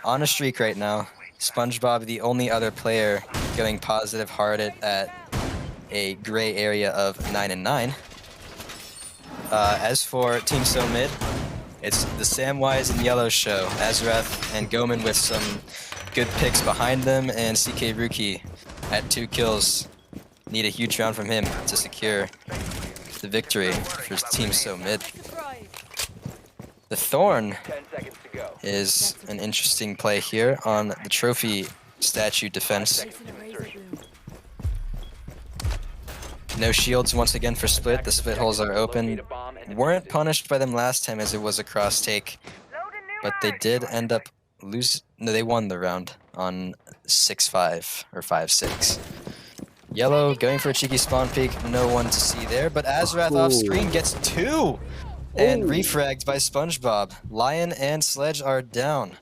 on a streak right now. SpongeBob, the only other player going positive hearted at a gray area of 9-9. As for Team So Mid, it's the Samwise and Yellow show. Azrath and Goman with some good picks behind them, and CK Rookie at 2 kills. Need a huge round from him to secure the victory for Team So Mid. The Thorn is an interesting play here on the trophy statue defense. No shields once again for Split. The split holes are open. Weren't punished by them last time as it was a cross take, but they did end up lose. No, they won the round on 6-5 or 5-6. Yellow going for a cheeky spawn peek. No one to see there, but Azrath off screen gets 2 and refragged by SpongeBob. Lion and Sledge are down.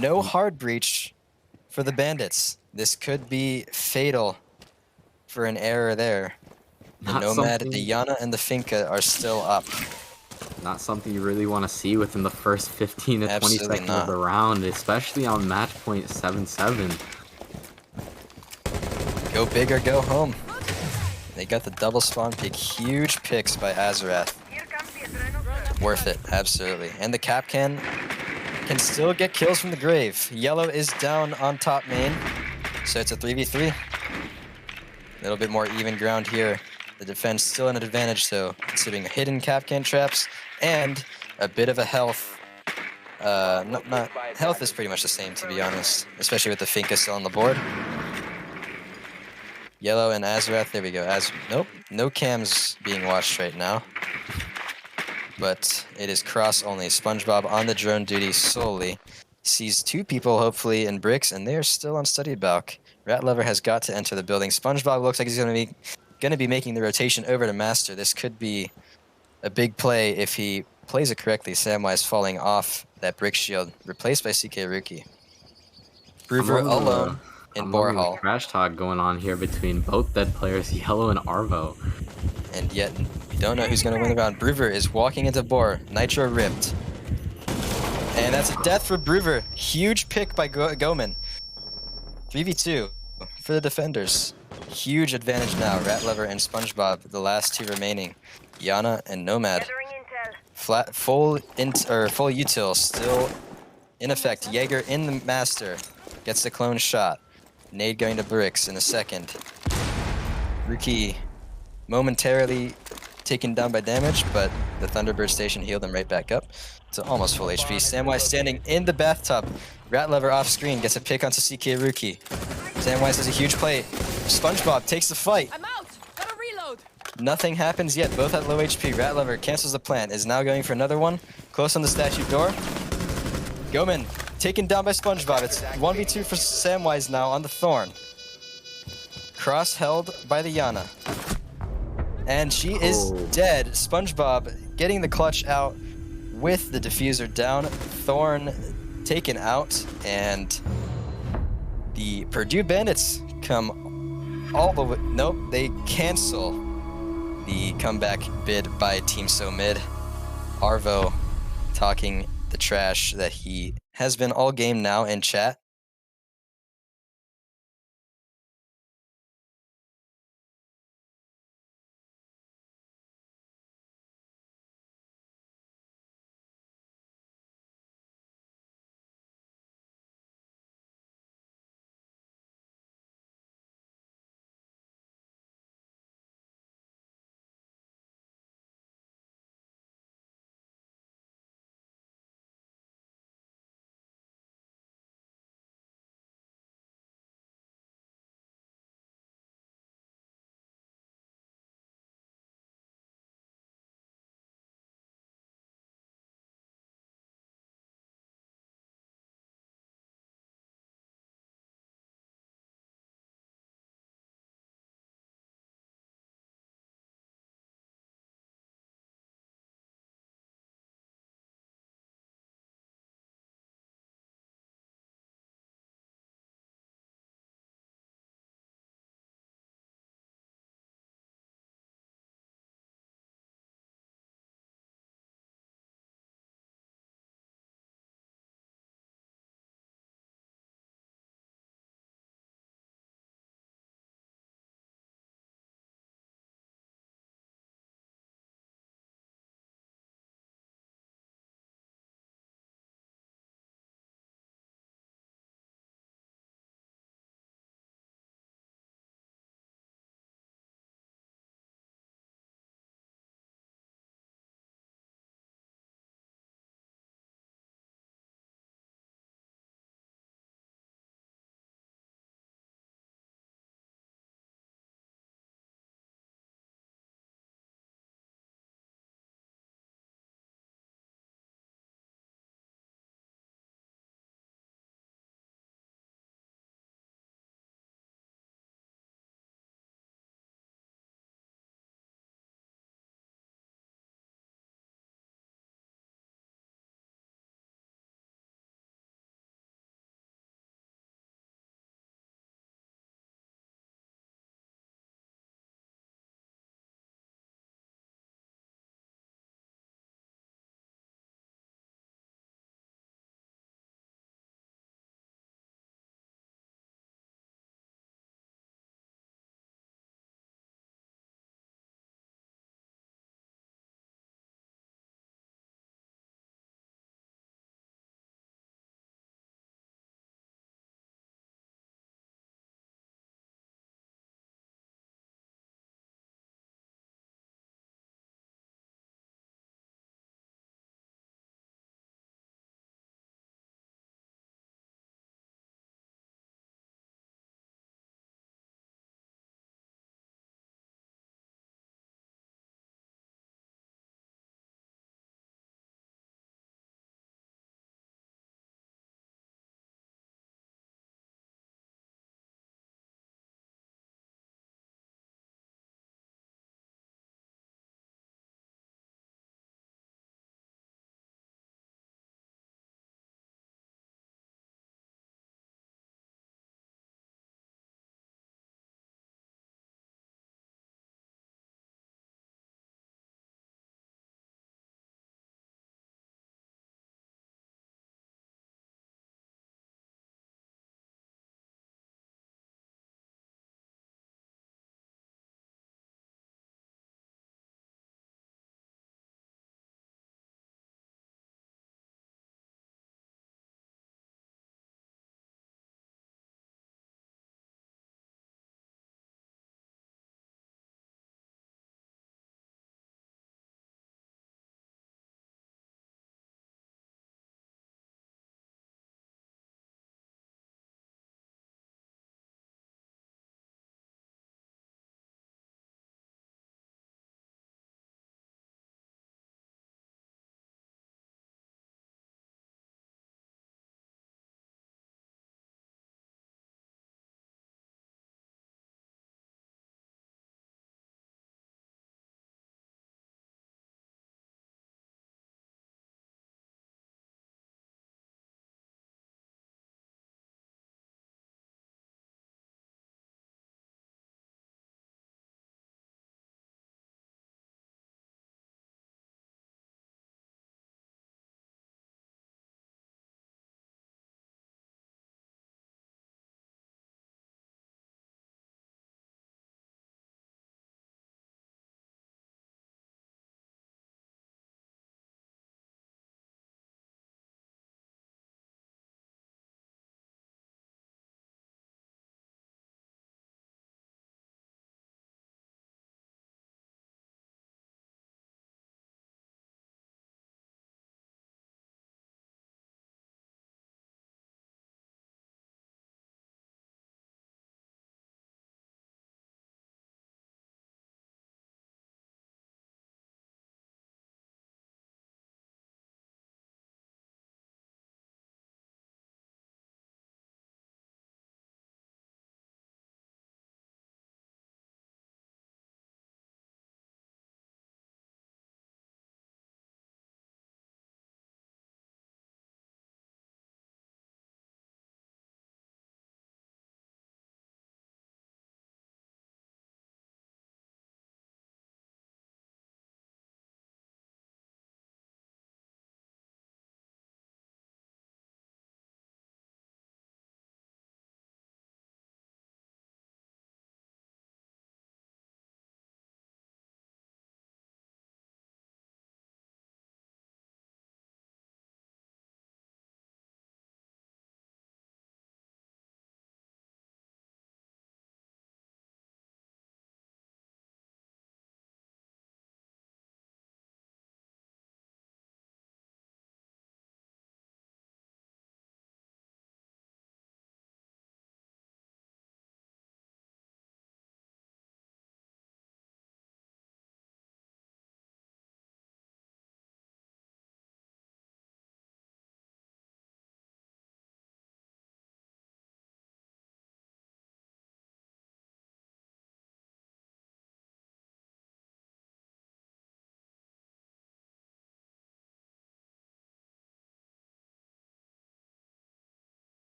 No hard breach for the Bandits. This could be fatal for an error there. The Nomad, the Yana, and the Finka are still up. Not something you really want to see within the first 15 to 20 Absolutely seconds of not. the round, especially on match point 7-7. Go big or go home. They got the double spawn pick. Huge picks by Azarath. Worth it, absolutely. And the cap can still get kills from the grave. Yellow is down on top main, so it's a 3v3. A little bit more even ground here. The defense still in an advantage, though, considering hidden Kapkan traps and a bit of a health. Health is pretty much the same, to be honest, especially with the Finka still on the board. Yellow and Azarath, there we go. Nope, no cams being watched right now. But it is cross only. SpongeBob on the drone duty solely. Sees two people, hopefully, in bricks, and they are still on study balk. Ratlever has got to enter the building. SpongeBob looks like he's going to be making the rotation over to Master. This could be a big play if he plays it correctly. Samwise falling off that brick shield, replaced by CK Rookie. Broover alone in I'm Boar loving the Hall. trash talk going on here between both dead players, Yellow and Arvo. And yet, we don't know who's going to win the round. Broover is walking into Boar. Nitro ripped. And that's a death for Broover. Huge pick by Goman. 3v2 for the defenders. Huge advantage now. Ratlever and SpongeBob, the last two remaining. Yana and Nomad. Full util still in effect. Jaeger in the master. Gets the clone shot. Nade going to bricks in a second. Rookie momentarily taken down by damage, but the Thunderbird station healed him right back up to almost full HP. Samwise standing in the bathtub. Ratlever off screen gets a pick onto CK Rookie. Samwise has a huge play. SpongeBob takes the fight. I'm out. Gotta reload. Nothing happens yet. Both at low HP. Ratlever cancels the plant. Is now going for another one. Close on the statue door. Goman taken down by SpongeBob. It's 1v2 for Samwise now on the Thorn. Cross held by the Yana. And she is dead. SpongeBob getting the clutch out with the diffuser down. Thorn taken out. And the Purdue Bandits come all the way. Nope, they cancel the comeback bid by Team So Mid. Arvo talking the trash that he has been all game now in chat.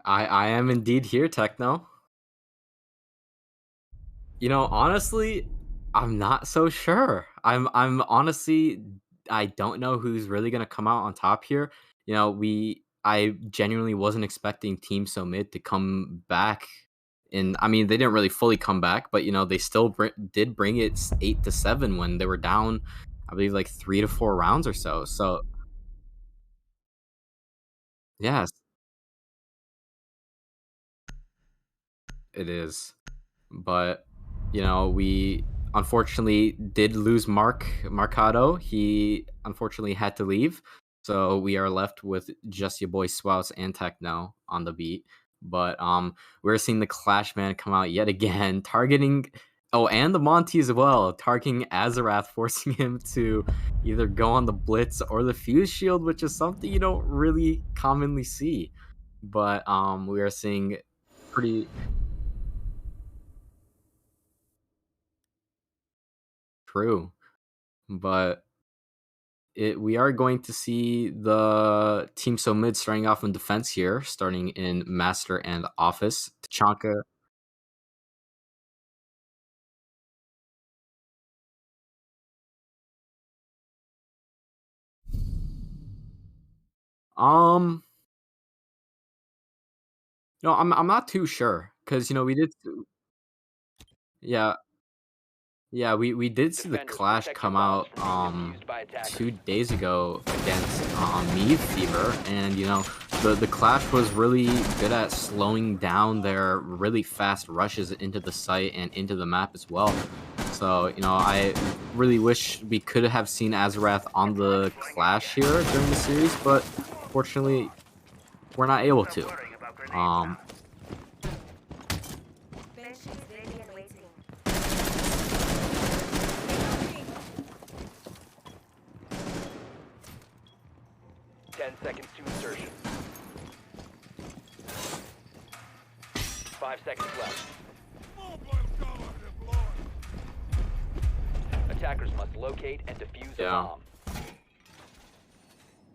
I am indeed here, Techno. You know, honestly, I'm not so sure. I'm honestly I don't know who's really gonna come out on top here. You know, I genuinely wasn't expecting Team So Mid to come back. I mean, they didn't really fully come back, but you know, they still did bring it 8-7 when they were down, I believe, like 3 to 4 rounds or so. So yes, it is. But you know, we unfortunately did lose Marcado. He unfortunately had to leave, so we are left with just your boy Swouse and Techno on the beat. But we're seeing the Clash Man come out yet again, targeting. Oh, and the Monty as well, targeting Azarath, forcing him to either go on the Blitz or the Fuse Shield, which is something you don't really commonly see. But we are seeing pretty true. But we are going to see the Team So Mid starting off in defense here, starting in Master and Office. Tachanka. Um, no, I'm not too sure because you know we did. Yeah, yeah, we did see the Defenders, Clash protect your come bombs out from being defused by attackers. 2 days ago against Mead Fever, and you know the Clash was really good at slowing down their really fast rushes into the site and into the map as well. So you know I really wish we could have seen Azarath on the Clash here during the series, but fortunately we're not able to. Um, Bench is ready and waiting. 10 seconds to insertion. 5 seconds left. Attackers must locate and defuse a Yeah. bomb.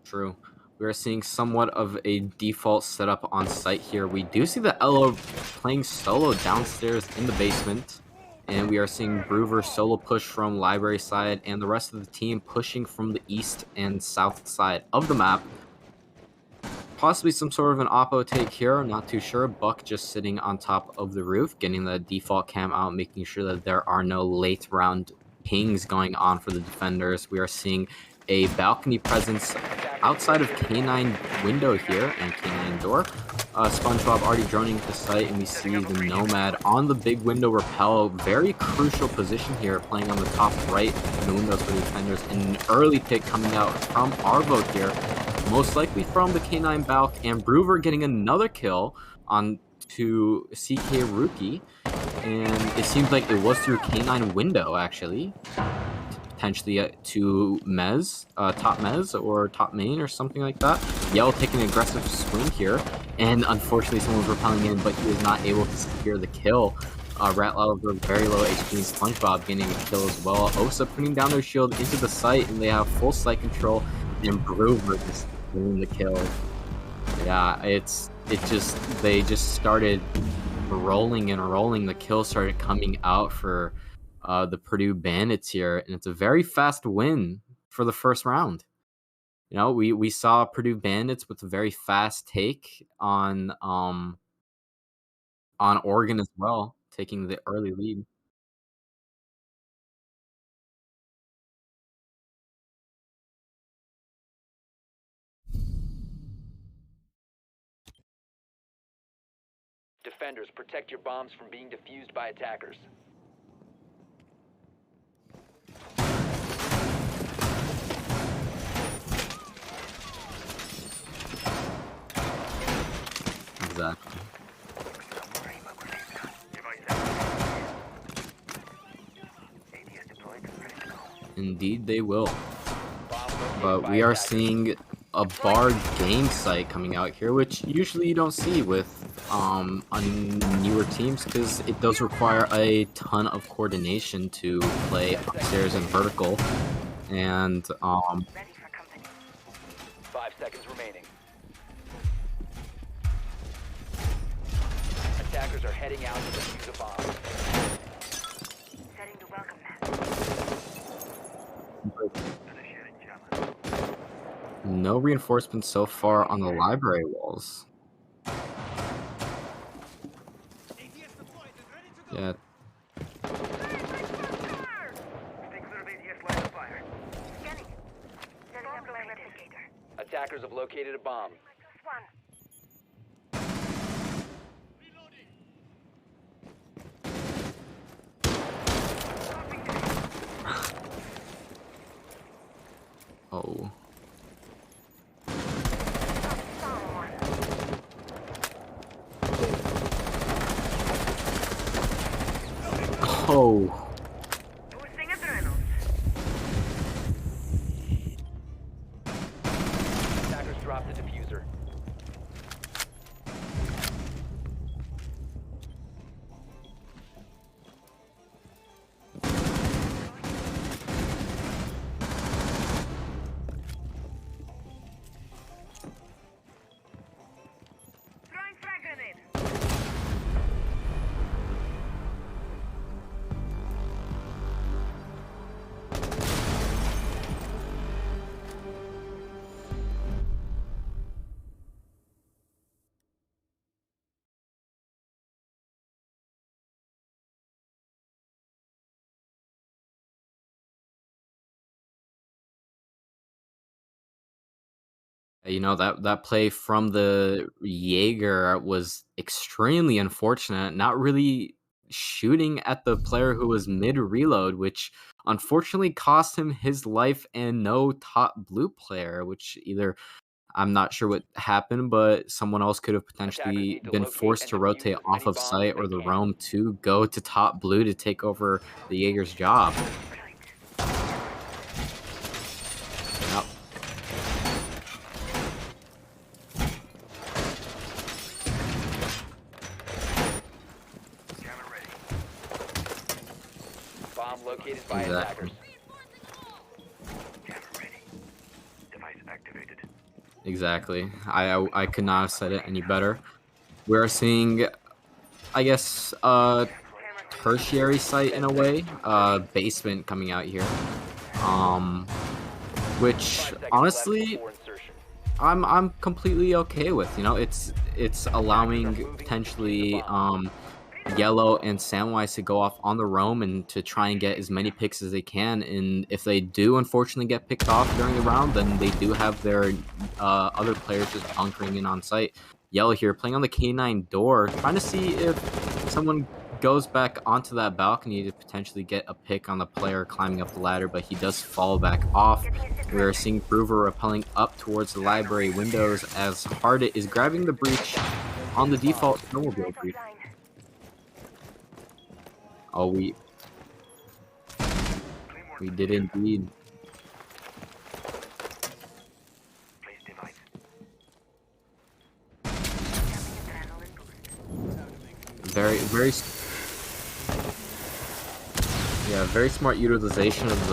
True. We are seeing somewhat of a default setup on site here. We do see the Elo playing solo downstairs in the basement. And we are seeing Broover solo push from library side and the rest of the team pushing from the east and south side of the map. Possibly some sort of an oppo take here, I'm not too sure. Buck just sitting on top of the roof, getting the default cam out, making sure that there are no late round pings going on for the defenders. We are seeing a balcony presence outside of K9 window here and K9 door. SpongeBob already droning to the site, and we see the Nomad on the big window repel. Very crucial position here, playing on the top right of the windows for the defenders. And an early pick coming out from Arvo here, most likely from the K9 Balk, and Broover getting another kill on to CK Rookie. And it seems like it was through K9 window, actually. Potentially to Mez, top Mez or top main or something like that. Yell taking an aggressive swing here, and unfortunately someone was repelling in, but he was not able to secure the kill. Ratlow with very low HP and SpongeBob getting a kill as well. Osa putting down their shield into the site, and they have full site control, and Broover just doing the kill. Yeah, they just started rolling and rolling. The kills started coming out for the Purdue Bandits here, and it's a very fast win for the first round. You know, we saw Purdue Bandits with a very fast take on Oregon as well, taking the early lead. Defenders, protect your bombs from being defused by attackers. Exactly. Indeed, they will. But we are seeing a barred game site coming out here, which usually you don't see with on newer teams because it does require a ton of coordination to play upstairs and vertical. And Ready for company. 5 seconds remaining. Attackers are heading out to defuse a bomb. Setting the welcome mat. no reinforcements so far on the library walls. Yeah, Scanning. Setting up my replicator. Attackers have located a bomb. One. oh. Someone. Oh. Boosting adrenaline. Attackers dropped the diffuser. Throwing frag grenade. You know, that play from the Jaeger was extremely unfortunate, not really shooting at the player who was mid reload, which unfortunately cost him his life and no top blue player, which either I'm not sure what happened, but someone else could have potentially need to been locate forced and to defuse rotate as many off of bombs site as or they the can. roam to go to top blue to take over the Jaeger's job. Yep. Bomb located by Exactly. attackers. Exactly. I could not have said it any better. We're seeing, I guess, tertiary site in a way, basement coming out here. Which 5 seconds left honestly before insertion. I'm completely okay with. You know, it's allowing potentially Yellow and Samwise to go off on the roam and to try and get as many picks as they can. And if they do unfortunately get picked off during the round, then they do have their other players just bunkering in on site. Yellow here playing on the K9 door, trying to see if someone goes back onto that balcony to potentially get a pick on the player climbing up the ladder, but he does fall back off. We're seeing Groover rappelling up towards the library windows as Hardit is grabbing the breach on the default snowmobile breach. Oh, we did indeed. Very, very, yeah, very smart utilization of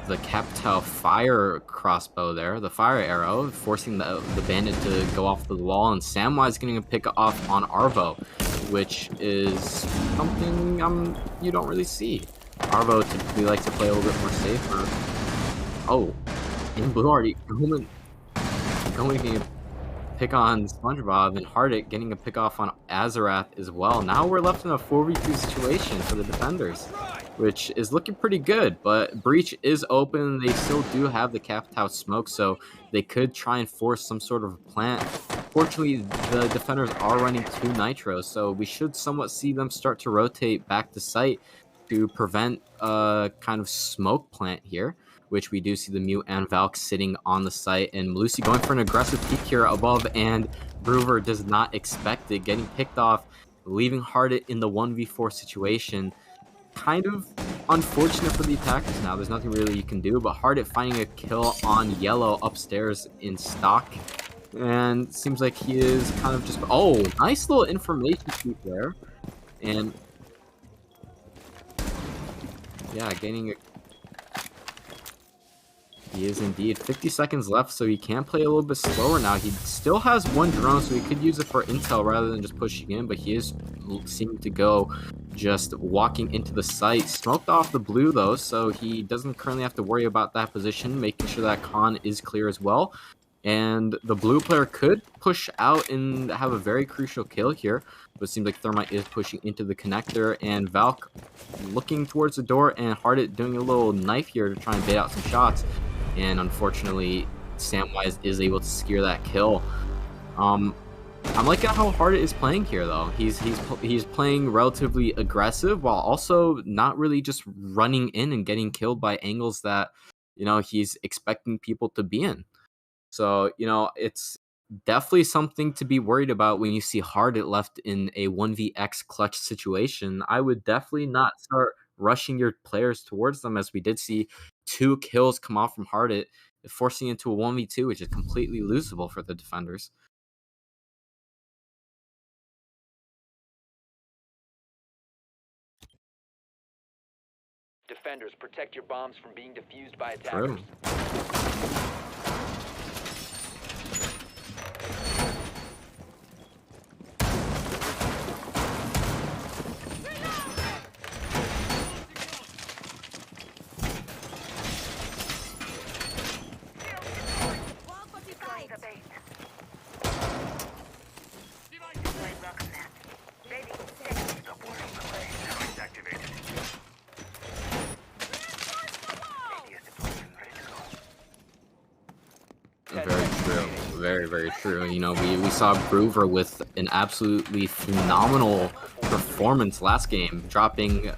the Captel fire crossbow there, the fire arrow, forcing the bandit to go off the wall, and Samwise getting a pick off on Arvo, which is something you don't really see. Arvo typically likes to play a little bit more safer. Oh, in blue already going to pick on SpongeBob, and Hardit getting a pick off on Azarath as well. Now we're left in a 4v2 situation for the defenders, which is looking pretty good, but breach is open. They still do have the Capitao smoke, so they could try and force some sort of plant. Fortunately, the defenders are running 2 nitros, so we should somewhat see them start to rotate back to site to prevent a kind of smoke plant here, which we do see the Mute and Valk sitting on the site, and Malusi going for an aggressive peek here above, and Groover does not expect it, getting picked off, leaving Hardit in the 1v4 situation. kind of unfortunate for the attackers now. There's nothing really you can do, but Hardit finding a kill on yellow upstairs in stock. And seems like he is kind of just... Oh, nice little information sheet there. And yeah, gaining a... He is indeed. 50 seconds left, so he can play a little bit slower now. He still has one drone, so he could use it for intel rather than just pushing in, but he is seeming to go just walking into the site. Smoked off the blue, though, so he doesn't currently have to worry about that position, making sure that con is clear as well. And the blue player could push out and have a very crucial kill here, but it seems like Thermite is pushing into the connector, and Valk looking towards the door, and Hardit doing a little knife here to try and bait out some shots. And unfortunately, Samwise is able to secure that kill. I'm liking how Hardit is playing here, though. He's playing relatively aggressive while also not really just running in and getting killed by angles that, you know, he's expecting people to be in. So, you know, it's definitely something to be worried about when you see Hardit left in a 1vx clutch situation. I would definitely not start rushing your players towards them, as we did see 2 kills come off from Hardit, forcing into a 1v2, which is completely losable for the defenders. Defenders, protect your bombs from being defused by attackers. True. Very true. Very, very true. You know, we saw Groover with an absolutely phenomenal performance last game, dropping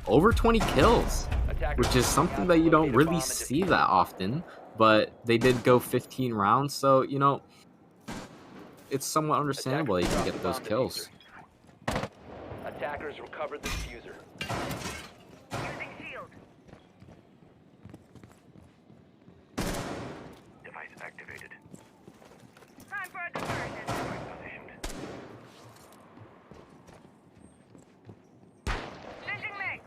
over 20 kills, which is something that you don't really see that often, but they did go 15 rounds, so, you know, it's somewhat understandable you can get those kills. Attackers recovered the diffuser. Using shield. Device activated. Time for a diversion. Positioned. Changing mags.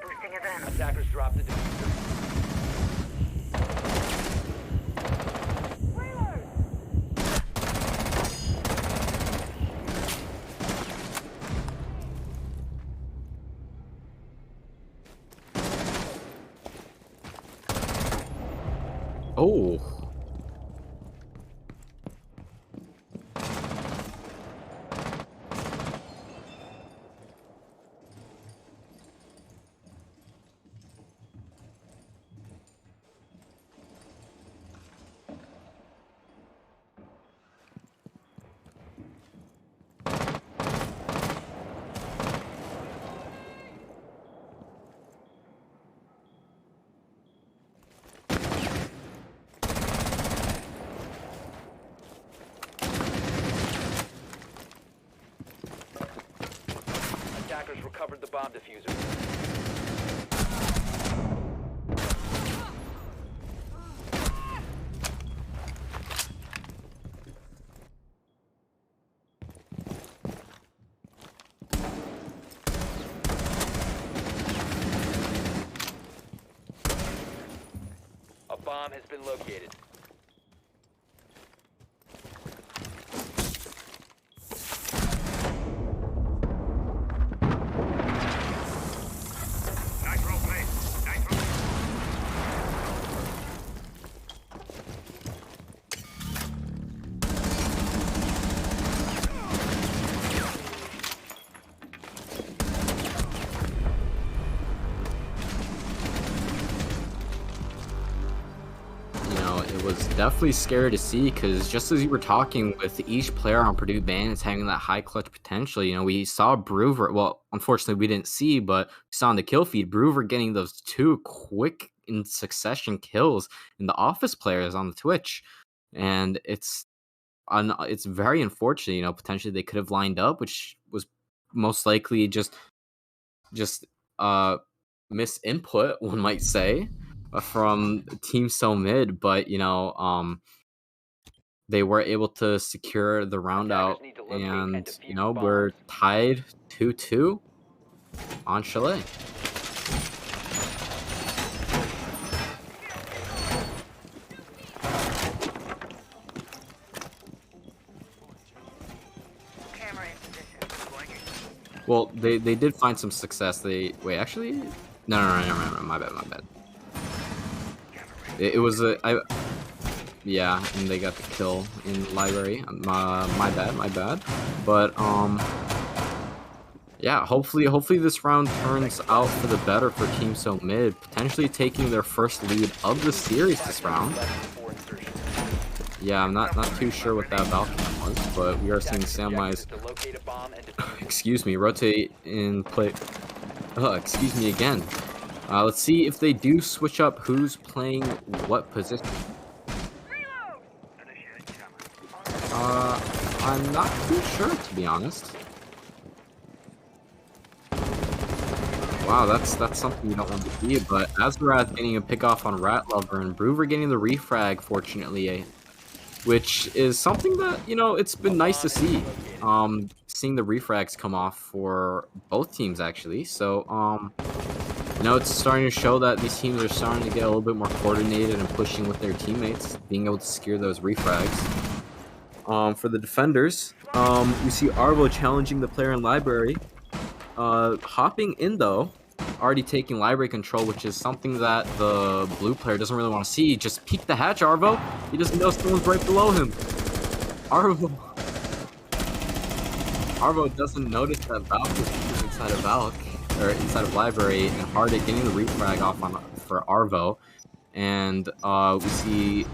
Boosting event. Attackers dropped the diffuser. Oh. Attackers recovered the bomb diffuser. A bomb has been located. Nitro place. Nitro. You know, it it was definitely scary to see because just as you were talking with each player on Purdue Bandits having that high clutch potential, we saw Brewer. Well, unfortunately, we didn't see, but we saw on the kill feed Brewer getting those 2 quick in succession kills in the office players on the Twitch, and it's very unfortunate. Potentially they could have lined up, which was most likely just misinput, one might say, from Team So Mid, but they were able to secure the round out, Attackers need to locate and and defuse we're bombs. tied 2-2 on Chalet. Camera in position. Well, they did find some success. Actually, no, my bad. It was yeah, and they got the kill in library. My bad. But yeah, hopefully this round turns out for the better for Team So Mid, potentially taking their first lead of the series this round. Before insertion. Yeah, I'm not too sure what that Valkyrie was, but we are seeing Attackers' objective Samwise, is to locate a bomb and defuse it. excuse me, rotate in play. Excuse me again. Let's see if they do switch up who's playing what position. Initiate jammer. I'm not too sure, to be honest. Wow, that's something you don't want to see, but Azarath getting a pick off on Rat Lover and Brewer getting the refrag, fortunately, which is something that, it's been nice to see. Seeing the refrags come off for both teams, actually. So, it's starting to show that these teams are starting to get a little bit more coordinated and pushing with their teammates, being able to secure those refrags. For the defenders, we see Arvo challenging the player in library. Hopping in, though, already taking library control, which is something that the blue player doesn't really want to see. Just peek the hatch, Arvo. He doesn't know someone's right below him. Arvo doesn't notice that Valk is inside of Valk, or inside of library, and Hardit getting the refrag off for Arvo. And we see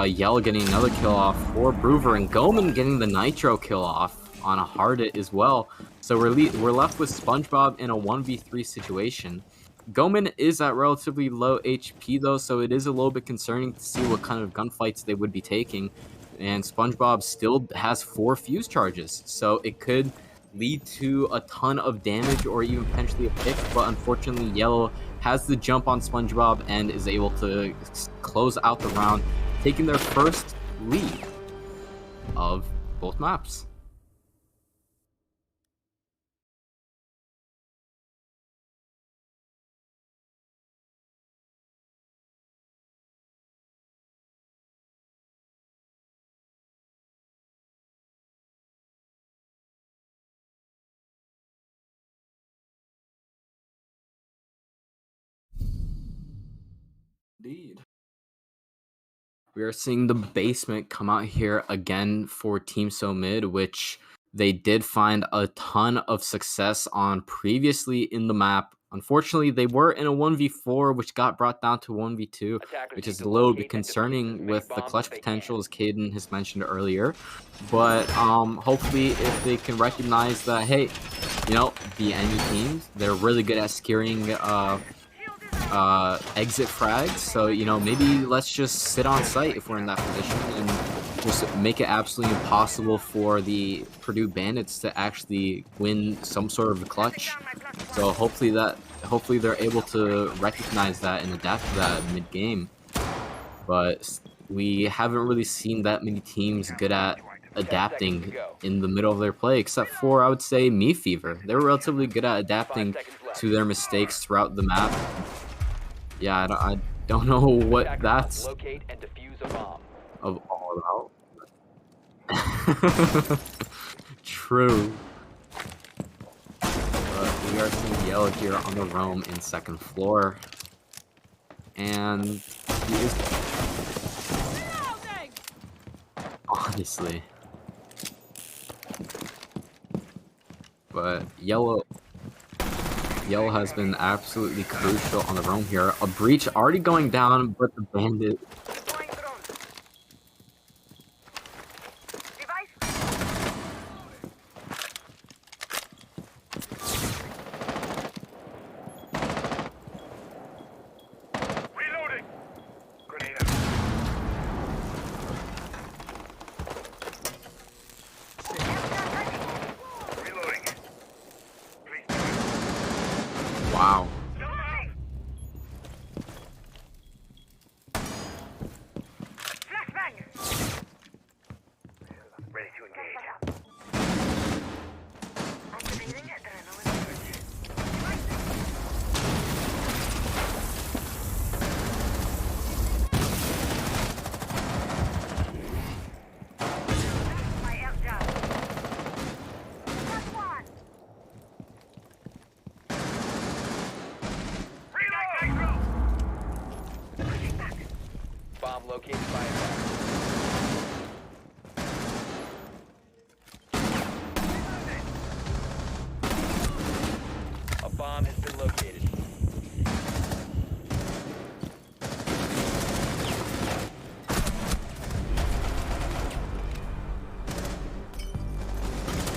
Yell getting another kill off for Brewer, and Goman getting the Nitro kill off on a Hardit as well. So we're left with SpongeBob in a 1v3 situation. Goman is at relatively low HP though, so it is a little bit concerning to see what kind of gunfights they would be taking. And SpongeBob still has 4 fuse charges, so it could lead to a ton of damage or even potentially a pick, but unfortunately Yellow has the jump on SpongeBob and is able to close out the round, taking their first lead of both maps. Indeed. We are seeing the basement come out here again for Team So Mid, which they did find a ton of success on previously in the map. Unfortunately, they were in a 1v4, which got brought down to 1v2, Attackers which need is to a little bit locate and defuse as concerning many with the bombs clutch as they potential, can. as Caden has mentioned earlier. But hopefully, if they can recognize that, hey, the enemy teams, they're really good at securing exit frags, so maybe let's just sit on site if we're in that position and just make it absolutely impossible for the Purdue Bandits to actually win some sort of a clutch. So hopefully they're able to recognize that and adapt to that mid-game. But we haven't really seen that many teams good at adapting in the middle of their play, except for, I would say, Me Fever. They were relatively good at 5 adapting seconds left. to their mistakes throughout the map. Yeah, I don't know what Attackers that's must locate and defuse a bomb. all about. True. But we are seeing Yellow here on the roam in second floor. And he is... Honestly. But Yellow has been absolutely crucial on the roam here. A breach already going down, but the bandit located by attackers. A bomb has been located.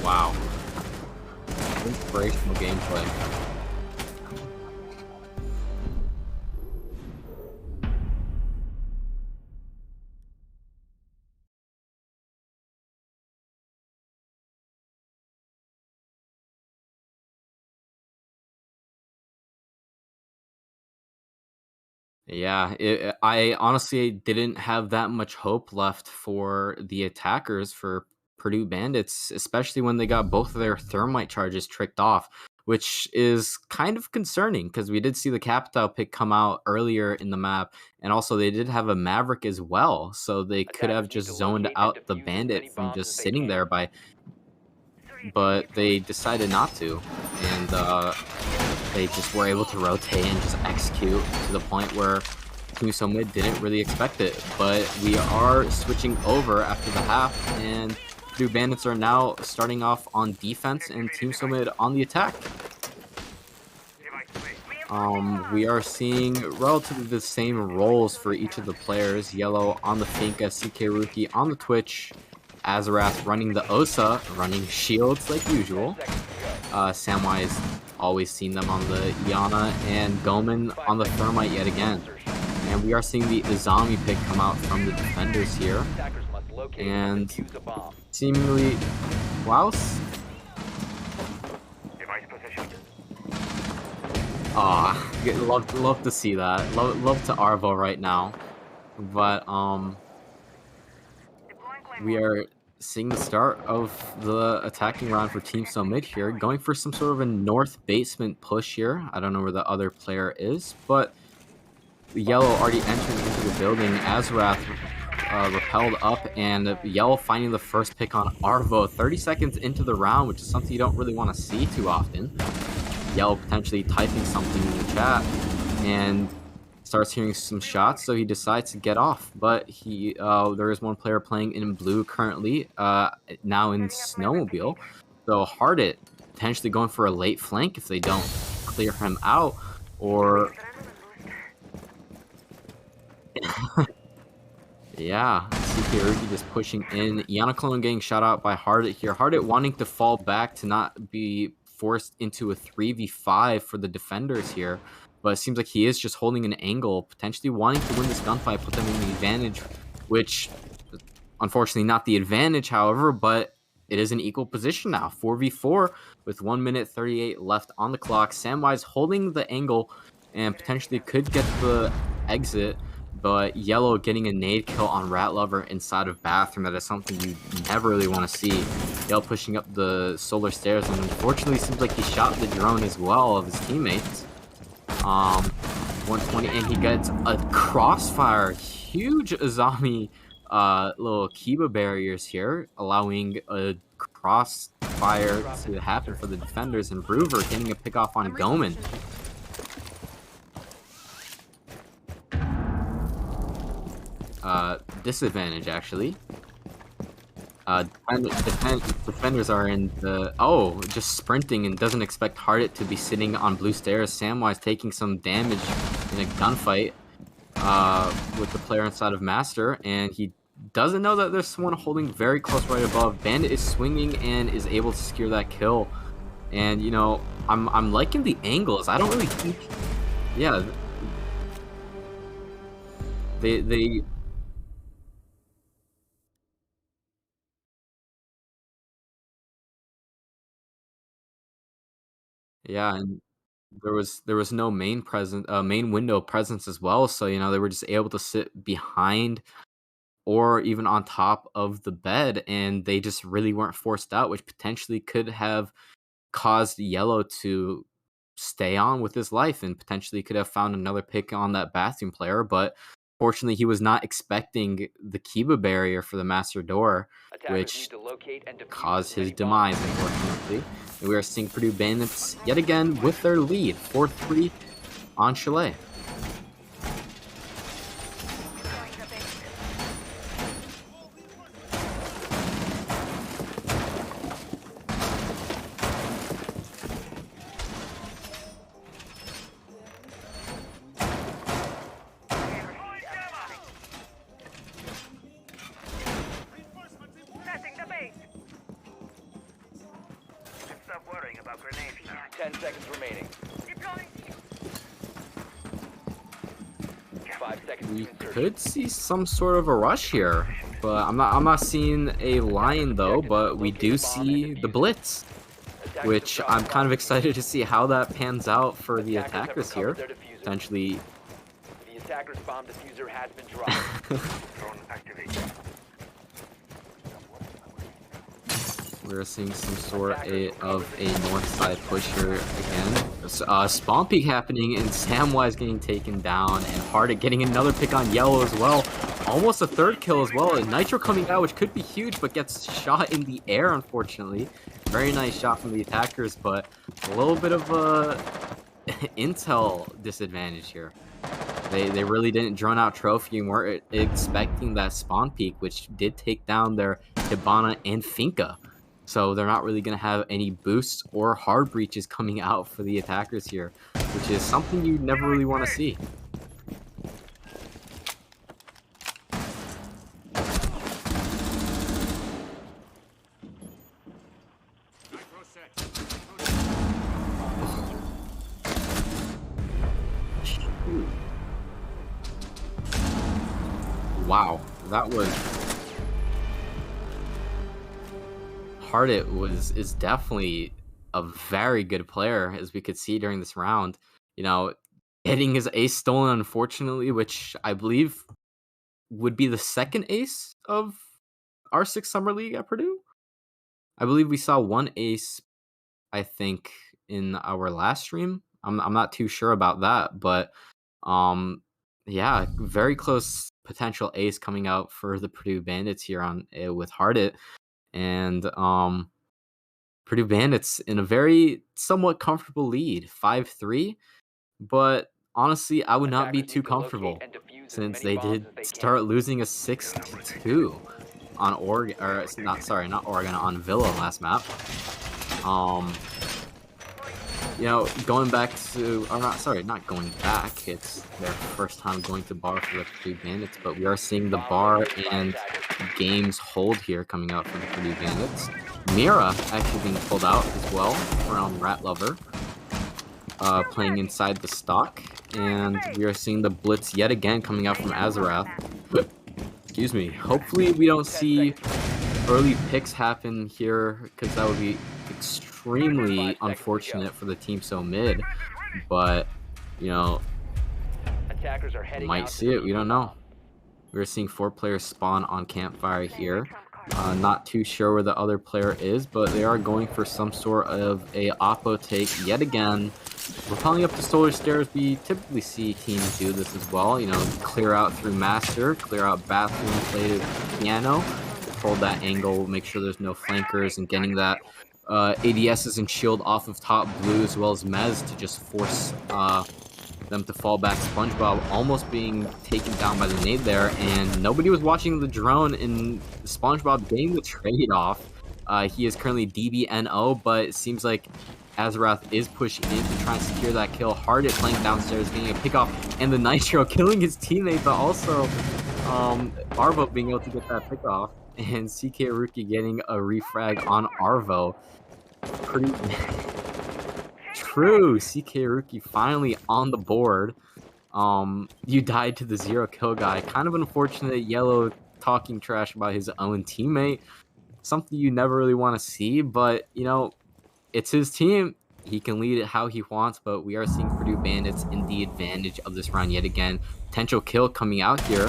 Wow. Inspirational gameplay. Yeah, I honestly didn't have that much hope left for the attackers for Purdue Bandits, especially when they got both of their thermite charges tricked off, which is kind of concerning because we did see the Capitao pick come out earlier in the map, and also they did have a Maverick as well, so they could have Attackers need just to zoned locate and out the defuse as many Bandit from bombs just as they sitting there can. by, but they decided not to, and they just were able to rotate and just execute to the point where Team Summit didn't really expect it. But we are switching over after the half, and Purdue Bandits are now starting off on defense and Team Summit on the attack. We are seeing relatively the same roles for each of the players. Yellow on the Finka, CK Rookie on the Twitch, Azarath running the Osa, running shields like 10 usual. seconds to go. Samwise always seen them on the Iana, and Goman on the Thermite yet again. And we are seeing the Izami pick come out from the defenders here. Attackers must locate And defuse a bomb. seemingly, wow. Device positioned. Love to see that. Love to Arvo right now. But we are seeing the start of the attacking round for Team Summit here, going for some sort of a north basement push here. I don't know where the other player is, but Yellow already entering into the building. Azarath repelled up, and Yellow finding the first pick on Arvo 30 seconds into the round, which is something you don't really want to see too often. Yellow potentially typing something in the chat, and starts hearing some shots, so he decides to get off. But there is one player playing in blue currently, now in Snowmobile. So Hardit potentially going for a late flank if they don't clear him out, or yeah, CK Ruki just pushing in. Iana Clone getting shot out by Hardit here. Hardit wanting to fall back to not be forced into a 3v5 for the defenders here. But it seems like he is just holding an angle, potentially wanting to win this gunfight, put them in the advantage, which unfortunately not the advantage, however, but it is an equal position now. 4v4 with 1 minute 38 left on the clock. Samwise holding the angle and potentially could get the exit, but Yellow getting a nade kill on Rat Lover inside of Bathroom. That is something you never really want to see. Yellow pushing up the solar stairs, and unfortunately seems like he shot the drone as well of his teammates. 120, and he gets a crossfire. Huge Azami little Kiba barriers here, allowing a crossfire to happen for the defenders, and Bruver getting a pick off on Goman. Disadvantage actually. Defenders are in the just sprinting and doesn't expect Hardit to be sitting on blue stairs. Samwise taking some damage in a gunfight with the player inside of Master, and he doesn't know that there's someone holding very close right above. Bandit is swinging and is able to secure that kill. And you know, I'm liking the angles. I don't really think, yeah, they yeah, and there was no main window presence as well, so you know they were just able to sit behind or even on top of the bed, and they just really weren't forced out, which potentially could have caused Yellow to stay on with his life and potentially could have found another pick on that Bathroom player, but fortunately he was not expecting the Kiba barrier for the master door, Attackers need which to locate and defuse caused as his many bombs. demise, unfortunately. And we are seeing Purdue Bandits yet again with their lead, 4-3 on Chalet. 10 seconds remaining. 5 seconds We to insertion. could see some sort of a rush here, but I'm not seeing a lion though. But we do see the blitz, Attackers which have I'm dropped kind of bomb. excited to see how that pans out for the Attackers have attackers recovered here. their diffuser. Potentially, The attacker's bomb diffuser has been dropped. Drone activated. we're seeing some sort of a north side push here again. Spawn peek happening, and Samwise getting taken down, and Hardic getting another pick on yellow as well. Almost a third kill as well, and Nitro coming out, which could be huge, but gets shot in the air, unfortunately. Very nice shot from the attackers, but a little bit of a intel disadvantage here. They really didn't drone out trophy and weren't expecting that spawn peak, which did take down their Hibana and Finka. So they're not really going to have any boosts or hard breaches coming out for the attackers here, which is something you never really want to see. Wow, that was Hardit is definitely a very good player, as we could see during this round. You know, getting his ace stolen, unfortunately, which I believe would be the second ace of our sixth summer league at Purdue. I believe we saw one ace, I think, in our last stream. I'm not too sure about that, but yeah, very close potential ace coming out for the Purdue Bandits here on with Hardit. And Purdue Bandits in a very somewhat comfortable lead, 5-3. But honestly, I would not be Attackers too need to locate comfortable and defuse as since many they bombs did as they start can. losing a 6-2 on Oregon, or not Oregon, on Villa last map. You know, going back to, or not going back, it's their first time going to bar for the Purdue Bandits, but we are seeing the bar and games hold here coming out from the Purdue Bandits. Mira actually being pulled out as well around Rat Lover, playing inside the stock, and we are seeing the blitz yet again coming out from Azarath. Excuse me. Hopefully we don't see early picks happen here, because that would be extremely unfortunate for the team so mid, but you know, Attackers are we heading might out see to it, we defuse don't the know. bomb. We're seeing 4 players spawn on Campfire here. Not too sure where the other player is, but they are going for some sort of a oppo take yet again. Rappelling up the solar stairs, we typically see teams do this as well. You know, clear out through master, clear out bathroom, play piano, hold that angle, make sure there's no flankers, and getting that ADSs and shield off of top blue as well as Mez to just force them to fall back. SpongeBob almost being taken down by the nade there, and nobody was watching the drone in SpongeBob getting the trade-off. He is currently DBNO, but it seems like Azarath is pushing in to try and secure that kill. Hardit playing downstairs, getting a pickoff, and the Nitro killing his teammate, but also Arvo being able to get that pickoff, and CK Rookie getting a refrag on Arvo. Pretty true. CK Rookie finally on the board. You died to the 0 kill guy. Kind of unfortunate. Yellow talking trash about his own teammate. Something you never really want to see, but you know, it's his team. He can lead it how he wants, but we are seeing Purdue Bandits in the advantage of this round yet again. Potential kill coming out here,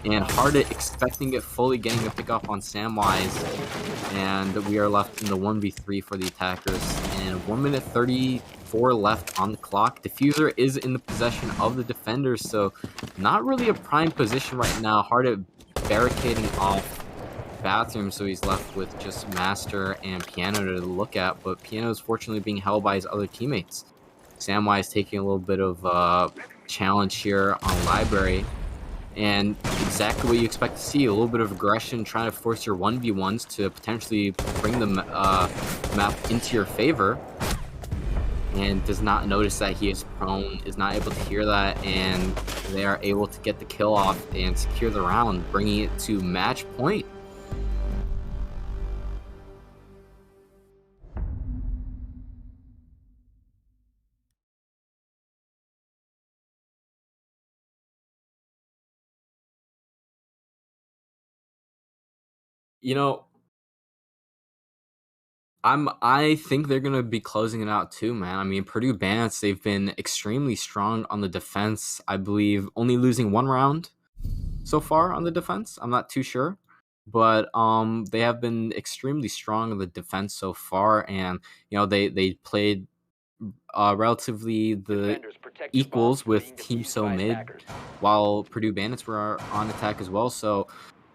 and Hardit expecting it fully, getting a pickoff on Samwise, and we are left in the 1v3 for the attackers, and 1 minute 34 left on the clock. Diffuser is in the possession of the defenders, so not really a prime position right now. Hardit barricading off bathroom, so he's left with just Master and Piano to look at, but Piano is fortunately being held by his other teammates. Samwise taking a little bit of challenge here on Library, and exactly what you expect to see, a little bit of aggression, trying to force your 1v1s to potentially bring the map into your favor, and does not notice that he is prone, is not able to hear that, and they are able to get the kill off and secure the round, bringing it to match point. You know, I think they're gonna be closing it out too, man. I mean, Purdue Bandits, they've been extremely strong on the defense. I believe only losing one round so far on the defense. I'm not too sure, but they have been extremely strong on the defense so far, and they played relatively the Defenders, protect your bombs equals from with being Team defused So by Mid, attackers. while Purdue Bandits were on attack as well. So,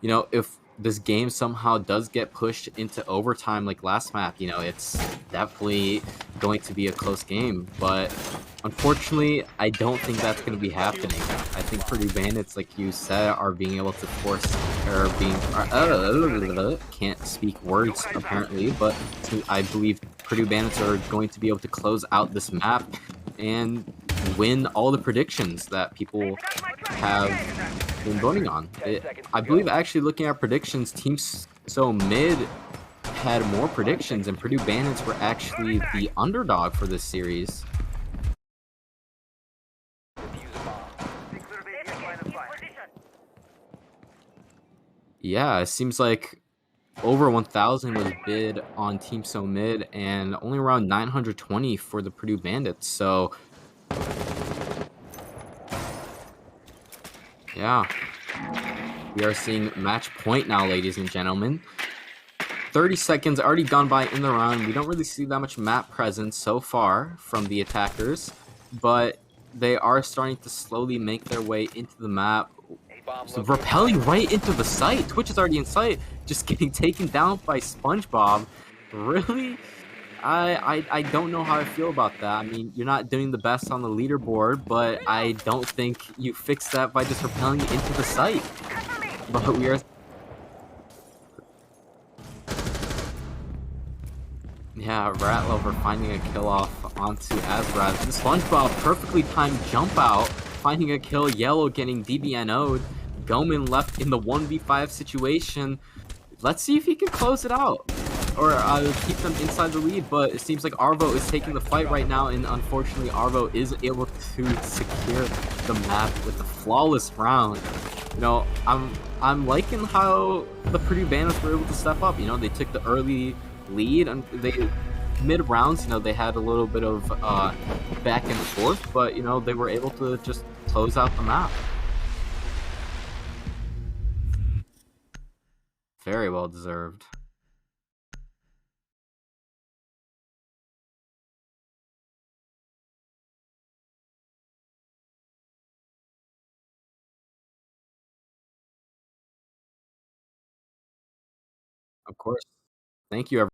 if this game somehow does get pushed into overtime like last map, it's definitely going to be a close game. But unfortunately, I don't think that's going to be happening. I think Purdue Bandits, like you said, are being able to force or being can't speak words apparently, but I believe Purdue Bandits are going to be able to close out this map and win all the predictions that people have been voting on. 10 seconds I to believe go. actually looking at predictions, Team So Mid had more predictions, and Purdue Bandits were actually the underdog for this series. Defuse a bomb. Think we'll be in line of fire. Yeah, it seems like over 1,000 was bid on Team So Mid, and only around 920 for the Purdue Bandits. So, yeah, we are seeing match point now, ladies and gentlemen. 30 seconds already gone by in the round. We don't really see that much map presence so far from the attackers, but they are starting to slowly make their way into the map. Bomb So located. rappelling right into the site. Twitch is already in sight, just getting taken down by SpongeBob. Really? I don't know how I feel about that. I mean, you're not doing the best on the leaderboard, but I don't think you fix that by just rappelling into the site. But we are... Yeah, Rat Lover finding a kill off onto Azrath. The SpongeBob perfectly timed jump out, finding a kill. Yellow getting DBNO'd. Goman left in the 1v5 situation. Let's see if he can close it out or keep them inside the lead. But it seems like Arvo is taking the fight right now, and unfortunately, Arvo is able to secure the map with a flawless round. I'm liking how the Purdue Bandits were able to step up. They took the early lead, and they mid rounds. They had a little bit of back and forth, but they were able to just close out the map. Very well deserved. Of course. Thank you, everyone.